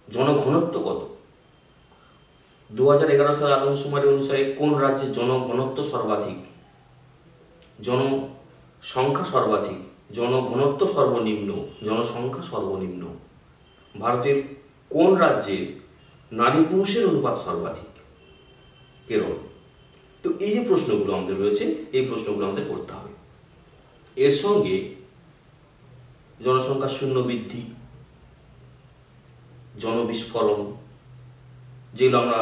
জনঘনত্ব কত, 2011 সাল আদমশুমারি অনুসারে কোন রাজ্যে জনঘনত্ব সর্বাধিক, জনসংখ্যা সর্বাধিক, জনঘনত্ব সর্বনিম্ন, জনসংখ্যা সর্বনিম্ন। ভারতের কোন রাজ্যে নারী পুরুষের অনুপাত সর্বাধিক, কেরল। তো এই যে প্রশ্নগুলো আমাদের রয়েছে, এই প্রশ্নগুলো আমাদের করতে হবে। এর সঙ্গে জনসংখ্যা শূন্য বৃদ্ধি, জনবিস্ফোরণ, যেগুলো আমরা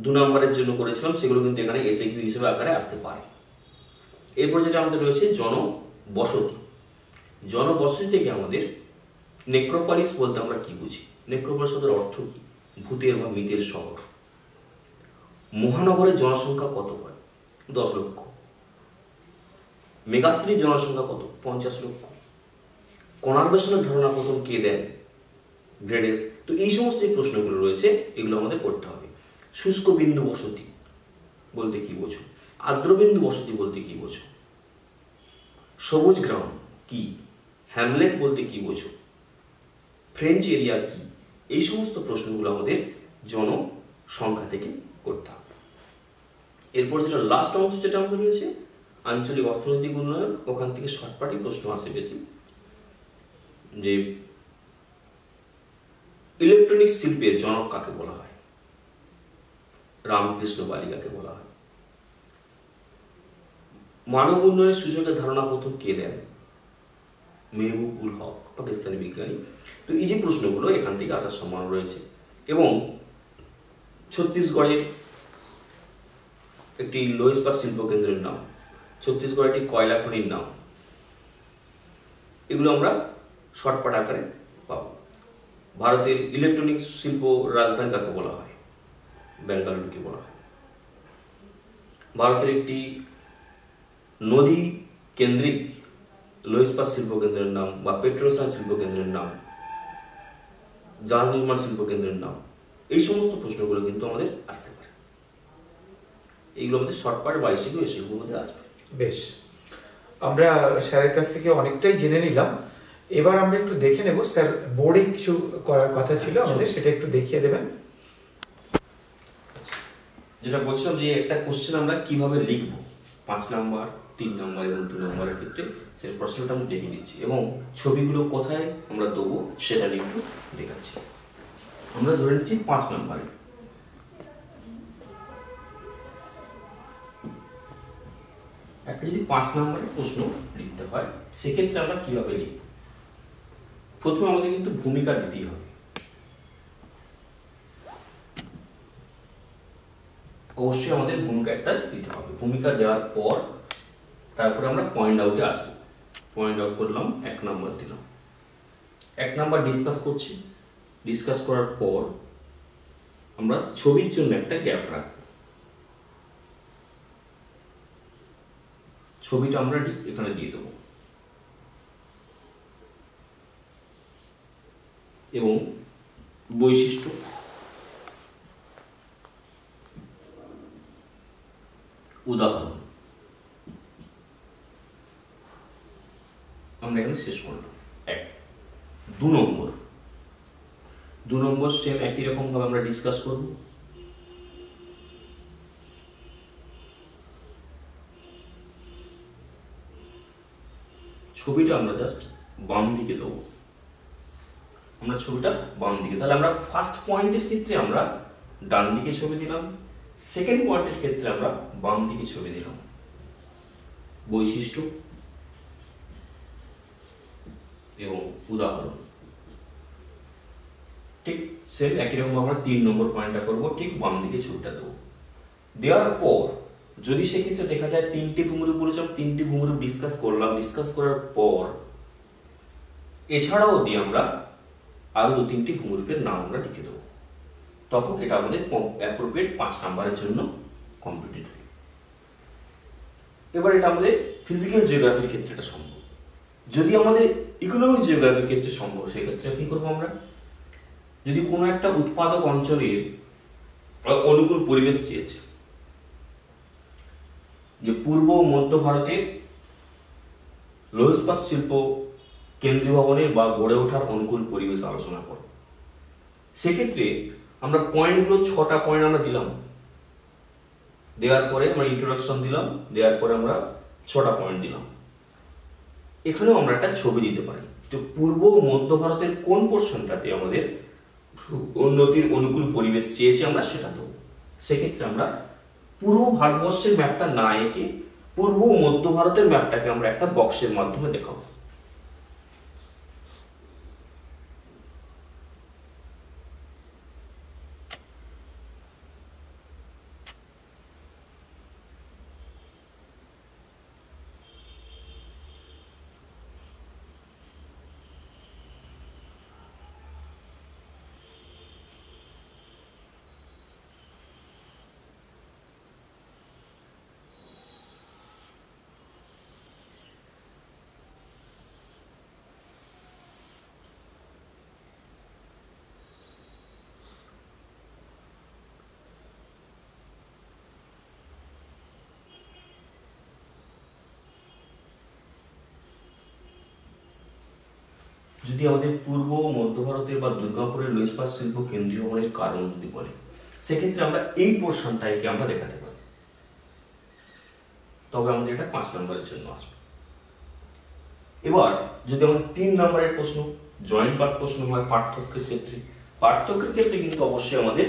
2 নম্বরের জন্য করেছিলাম, সেগুলো কিন্তু এখানে এসএকিউ হিসেবে আকারে আসতে পারে। এরপর যেটা আমাদের রয়েছে জনবসতি। জনবসতি থেকে আমাদের নেক্রোপলিস বলতে আমরা কি বুঝি, নেক্রোপলিস শব্দের অর্থ কি, ভূতের বা মৃতের শহর। মহানগরের জনসংখ্যা কত হয়, 10 লক্ষ। মেগাসিটির জনসংখ্যা কত? 50 লক্ষ। কনার্ভেশনের ধারণা প্রথম কে দেন? গ্রেডেস। তো এই সমস্ত যে প্রশ্নগুলো রয়েছে এগুলো আমাদের করতে হবে। শুষ্ক বিন্দু বসতি বলতে কি বোঝো? আর্দ্রবিন্দু বসতি বলতে কি বোঝো? সবুজ গ্রাম কি? হ্যামলেট বলতে কি বোঝো? ফ্রেঞ্চ এরিয়া কি? এই সমস্ত প্রশ্নগুলো আমাদের জনসংখ্যা থেকে করতে হবে। এরপর যেটা লাস্ট অংশ যেটা আমাদের রয়েছে আঞ্চলিক অর্থনৈতিক উন্নয়ন, ওখান থেকে শর্টকাটই প্রশ্ন আসে বেশি, যে ইলেকট্রনিক শিল্পের জনক কাকে বলা হয়? রামকৃষ্ণ বালিকাকে বলা হয়। মানব উন্নয়নের সূচকের ধারণা প্রথম কে দেন? মেহবুব-উল হক, পাকিস্তানি বিজ্ঞানী। তো এই যে প্রশ্নগুলো এখান থেকে আসার সম্ভাবনা রয়েছে। এবং ছত্তিশগড়ের একটি লৌহ ইস্পাত শিল্প কেন্দ্রের নাম, ছত্তিশগড় একটি কয়লা খনির নাম, এগুলো আমরা শর্টকাট আকারে পাবো। ভারতের ইলেকট্রনিক শিল্প রাজধানী কাকে বলা হয়? বেঙ্গালুরুকে বলা হয়। ভারতের একটি নদী কেন্দ্রিক লৌহ ইস্পাত শিল্প কেন্দ্রের নাম বা পেট্রোসান শিল্প কেন্দ্রের নাম, জাহাজ নির্মাণ শিল্প কেন্দ্রের নাম, এই সমস্ত প্রশ্নগুলো কিন্তু আমাদের আসতে পারে। এইগুলো আমাদের শর্টকাট বা এসেগুলোর মধ্যে আসবে।
বেশ, আমরা স্যারের কাছ থেকে অনেকটাই জেনে নিলাম। এবার আমরা একটু দেখে নেব স্যার বোর্ডে কিছু করার কথা ছিল আমাদের, সেটা একটু দেখিয়ে দেবেন।
যেটা বলছিলাম যে একটা কোশ্চেন আমরা কিভাবে লিখবো 5 নাম্বার, 3 নাম্বার এবং 2 নাম্বারের ক্ষেত্রে, সেই প্রশ্নটা আমি দেখিয়ে দিচ্ছি এবং ছবিগুলো কোথায় আমরা দেবো সেটা নিয়ে একটু দেখাচ্ছি। আমরা ধরে নিচ্ছি 5 নাম্বারে। একটা যদি 5 নাম্বারের প্রশ্ন লিখতে হয় সেক্ষেত্রে আমরা কিভাবে লিখব? প্রথমে আমাদের কিন্তু ভূমিকা দিতেই হবে। অবশ্যই আমাদের ভূমিকা একটা দিতে হবে। ভূমিকা দেওয়ার পর তারপরে আমরা পয়েন্ট আউটে আসবো। পয়েন্ট আউট করলাম, 1 নাম্বার দিলাম। 1 নাম্বার ডিসকাস করছি। ডিসকাস করার পর আমরা ছবির জন্য একটা গ্যাপ রাখবো। ছবিটা আমরা এখানে দিয়ে দেবো এবং বৈশিষ্ট্য, উদাহরণ আমরা এখানে শেষ করলাম। 1। 2 নম্বর। 2 নম্বর সেম একই রকম ভাবে আমরা ডিসকাস করব। ছবিটা আমরা জাস্ট বাম দিকে দেবো। আমরা ছবিটা বাম দিকে, তাহলে আমরা ফার্স্ট পয়েন্টের ক্ষেত্রে আমরা ডান দিকে ছবি দিলাম, সেকেন্ড পয়েন্টের ক্ষেত্রে আমরা বাম দিকে ছবি দিলাম। বৈশিষ্ট্য এবং উদাহরণ ঠিক সেম একই রকম আমরা 3 নম্বর পয়েন্টটা করবো, ঠিক বাম দিকে ছবিটা দেবো। দেওয়ার পর যদি সেক্ষেত্রে দেখা যায় 3টে ভূমিরূপ বলেছিলাম, 3টে ভূমিরূপ ডিসকাস করলাম। ডিসকাস করার পর এছাড়াও দিয়ে আমরা আরো 2-3টি ভূমিরূপের নাম আমরা লিখে দেবো। তখন এটা আমাদের অ্যাপ্রোপ্রিয়েট 5 নাম্বারের জন্য কমপ্লিটেড হবে। এবার এটা আমাদের ফিজিক্যাল জিওগ্রাফির ক্ষেত্রে এটা সম্ভব। যদি আমাদের ইকোনমিক্স জিওগ্রাফির ক্ষেত্রে সম্ভব, সেক্ষেত্রে কি করবো আমরা? যদি কোনো একটা উৎপাদক অঞ্চলের অনুকূল পরিবেশ চেয়েছে, যে পূর্ব ও মধ্য ভারতের লৌহ ইস্পাত শিল্প কেন্দ্রীভবনের বা গড়ে ওঠার অনুকূল পরিবেশ আলোচনা করো, সেক্ষেত্রে আমরা পয়েন্টগুলো 6টা পয়েন্ট আমরা দিলাম। দেওয়ার পরে আমরা ইন্ট্রোডাকশন দিলাম, দেওয়ার পরে আমরা 6টা পয়েন্ট দিলাম। এখানেও আমরা একটা ছবি দিতে পারি, তো পূর্ব ও মধ্য ভারতের কোন পোর্শনটাতে আমাদের উন্নতির অনুকূল পরিবেশ চেয়েছে আমরা সেটা দেবো। সেক্ষেত্রে আমরা পূর্ব ভারতবর্ষের ম্যাপটা না এঁকে পূর্ব ও মধ্য ভারতের ম্যাপটাকে আমরা একটা বক্সের মাধ্যমে দেখাবো। যদি আমাদের পূর্ব মধ্য ভারতের বা দুর্গাপুরের লো ইস্পাত শিল্প কেন্দ্রীয় হওয়ার কারণ যদি বলে, সেক্ষেত্রে আমরা এই পোর্শনটাকে আমরা দেখাতে পারি, তবে আমাদের এটা 5 নম্বরের জন্য আসবে। এবার যদি আমাদের 3 নম্বরের প্রশ্ন, জয়েন্ট পার্ট প্রশ্ন হয় পার্থক্যের ক্ষেত্রে কিন্তু অবশ্যই আমাদের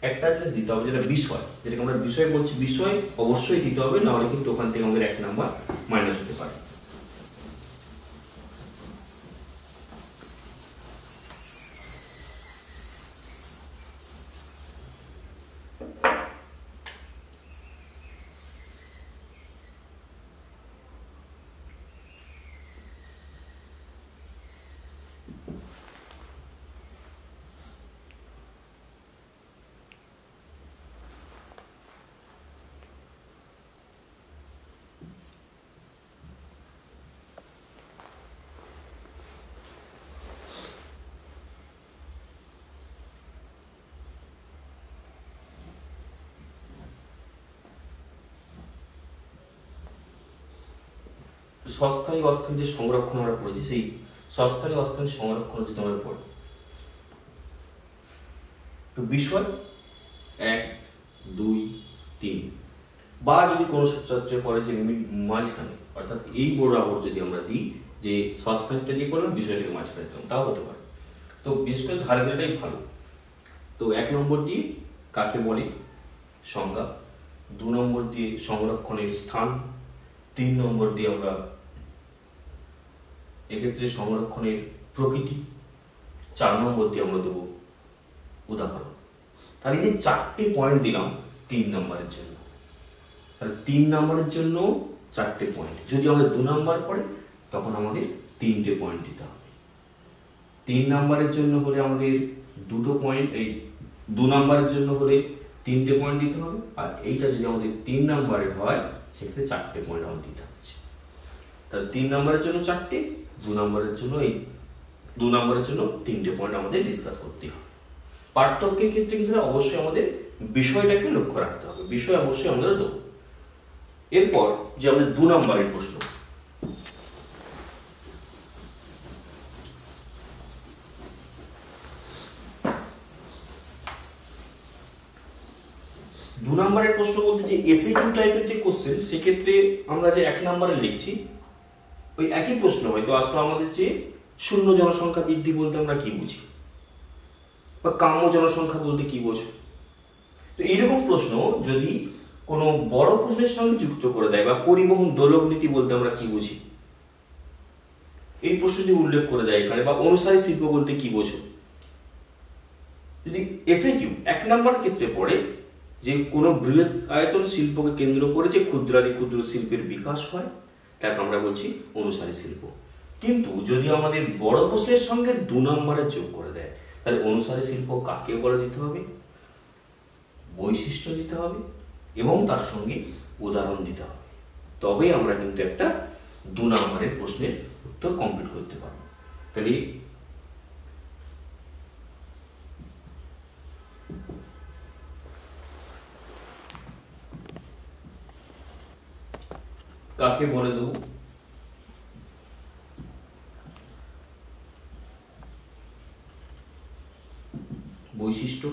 একটা জিনিস দিতে হবে, যেটা বিষয়, যেটাকে আমরা বিষয় বলছি, বিষয় অবশ্যই দিতে হবে, না হলে কিন্তু ওখান থেকে আমাদের 1 নাম্বার মাইনাস হতে পারে। সস্থায়ী অস্থায়ী যে সংরক্ষণ আমরা পড়েছি, সেই সস্থায়ী অস্থায়ী সংরক্ষণ যদি আমরা পড়ি, তো বিষয় 1, 2, 3, বা যদি কোনো ছাত্রছাত্রী পড়ে যে মাঝখানে, অর্থাৎ এই বরাবর যদি আমরা দিই যে সস্থায়ীটা দিয়ে করলাম, বিষয়টাকে মাঝখানে দিলাম, তাও হতে পারে। তো বেশ করে ধার দেওয়াটাই ভালো। তো 1 নম্বরটি কাকে বলে সংজ্ঞা, 2 নম্বর দিয়ে সংরক্ষণের স্থান, 3 নম্বর দিয়ে আমরা এক্ষেত্রে সংরক্ষণের প্রকৃতি, 4 নম্বর দিয়ে আমরা দেবো উদাহরণ। তাহলে এই যে 4টে পয়েন্ট দিলাম 3 নম্বরের জন্য, তাহলে 3 নম্বরের জন্য 4টে পয়েন্ট। যদি আমাদের 2 নম্বর পড়ে তখন আমাদের 3টে পয়েন্ট দিতে হবে। 3 নম্বরের জন্য হলে আমাদের 2টো পয়েন্ট, এই 2 নম্বরের জন্য হলে 3টে পয়েন্ট দিতে হবে, আর এইটা যদি আমাদের 3 নম্বরের হয় সেক্ষেত্রে 4টে পয়েন্ট আমাদের দিতে হচ্ছে। তাহলে 3 নম্বরের জন্য 4টে, 2 নম্বরের জন্য 3টে পয়েন্ট আমাদের ডিসকাস করতে হবে। পার্থক্যের ক্ষেত্রে কিন্তু অবশ্যই আমাদের বিষয়টাকে লক্ষ্য রাখতে হবে, বিষয় অবশ্যই আমরা দেবো। এরপর যে আমাদের 2 নম্বরের প্রশ্ন, 2 নম্বরের প্রশ্ন বলতে যে এসএকিউ টাইপের যে কোশ্চেন, সেক্ষেত্রে আমরা যে 1 নম্বরে লিখছি ওই একই প্রশ্ন হয়তো আসলে আমাদের যে শূন্য জনসংখ্যা বৃদ্ধি বলতে আমরা কি বুঝি, বা কাম্য জনসংখ্যা বলতে কি বোঝো। তো এইরকম প্রশ্ন যদি কোনো বড় প্রশ্নের সঙ্গে যুক্ত করে দেয়, বা পরিবহন দোলক নীতি বলতে আমরা কি বুঝি, এই প্রশ্ন যদি উল্লেখ করে দেয় এখানে, বা অনুসারী শিল্প বলতে কি বোঝো, যদি এসএকিউ 1 নম্বর ক্ষেত্রে পড়ে যে কোনো বৃহৎ আয়তন শিল্পকে কেন্দ্র করে যে ক্ষুদ্রাতি ক্ষুদ্র শিল্পের বিকাশ হয়, তাকে আমরা বলছি অনুসারী শিল্প। কিন্তু যদি আমাদের বড় প্রশ্নের সঙ্গে 2 নম্বরে যোগ করে দেয়, তাহলে অনুসারী শিল্প কাকে বলে দিতে হবে, বৈশিষ্ট্য দিতে হবে এবং তার সঙ্গে উদাহরণ দিতে হবে, তবেই আমরা কিন্তু একটা 2 নম্বরের প্রশ্নের উত্তর কমপ্লিট করতে পারবো। তাহলে কাকে বলে দেবো, বৈশিষ্ট্য,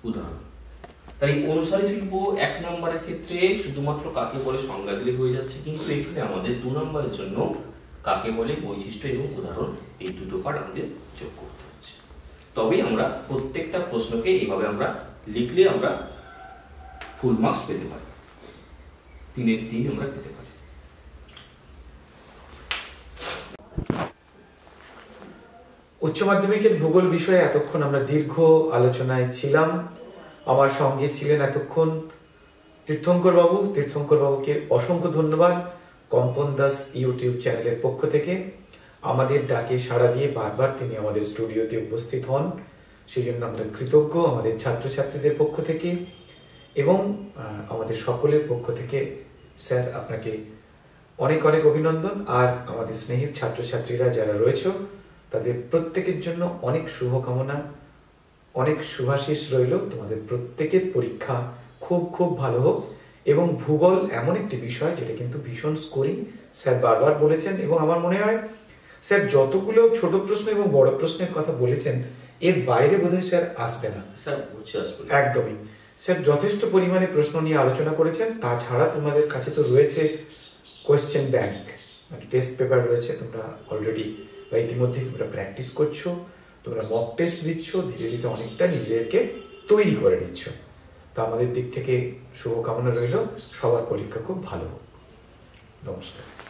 উদাহরণ। তাই অনুসারী শিল্প 1 নম্বরের ক্ষেত্রে শুধুমাত্র কাকে বলে সংজ্ঞা দিলে হয়ে যাচ্ছে, কিন্তু এখানে আমাদের 2 নম্বরের জন্য কাকে বলে, বৈশিষ্ট্য এবং উদাহরণ, এই দুটো পার্ট আমাদের যোগ করতে হচ্ছে। তবেই আমরা প্রত্যেকটা প্রশ্নকে এইভাবে আমরা লিখলে আমরা ফুল মার্কস পেতে পারি, 3-এর 3 আমরা পেতে পারি।
উচ্চ মাধ্যমিকের ভূগোল বিষয়ে এতক্ষণ আমরা দীর্ঘ আলোচনায় ছিলাম। আমার সঙ্গে ছিলেন এতক্ষণ তীর্থঙ্কর বাবুকে অসংখ্য ধন্যবাদ। কম্পন দাস ইউটিউব চ্যানেলের পক্ষ থেকে আমাদের ডাকে সাড়া দিয়ে বারবার তিনি আমাদের স্টুডিওতে উপস্থিত হন, সেই জন্য আমরা কৃতজ্ঞ আমাদের ছাত্রছাত্রীদের পক্ষ থেকে এবং আমাদের সকলের পক্ষ থেকে। স্যার, আপনাকে অনেক অনেক অভিনন্দন। আর আমাদের স্নেহের ছাত্রছাত্রীরা যারা রয়েছে তাদের প্রত্যেকের জন্য অনেক শুভকামনা, অনেক শুভাশিস রইল। তোমাদের প্রত্যেকের পরীক্ষা খুব খুব ভালো হোক। এবং ভূগোল এমন একটি বিষয় যেটা কিন্তু ভীষণ স্কোরিং, স্যার বারবার বলেছেন, এবং আমার মনে হয় স্যার যতগুলো ছোট প্রশ্ন এবং বড় প্রশ্নের কথা বলেছেন এর বাইরে বোধহয় স্যার আসবে না।
স্যার হচ্ছে আসবে না।
একদমই স্যার যথেষ্ট পরিমাণে প্রশ্ন নিয়ে আলোচনা করেছেন। তাছাড়া তোমাদের কাছে তো রয়েছে কোয়েশ্চেন ব্যাংক, মানে টেস্ট পেপার রয়েছে, তোমরা অলরেডি বা ইতিমধ্যে তোমরা প্র্যাকটিস করছো, তোমরা মক টেস্ট দিচ্ছ, ধীরে ধীরে অনেকটা নিজেদেরকে তৈরি করে নিচ্ছ। তা আমাদের দিক থেকে শুভকামনা রইল, সবার পরীক্ষা খুব ভালো হোক। নমস্কার।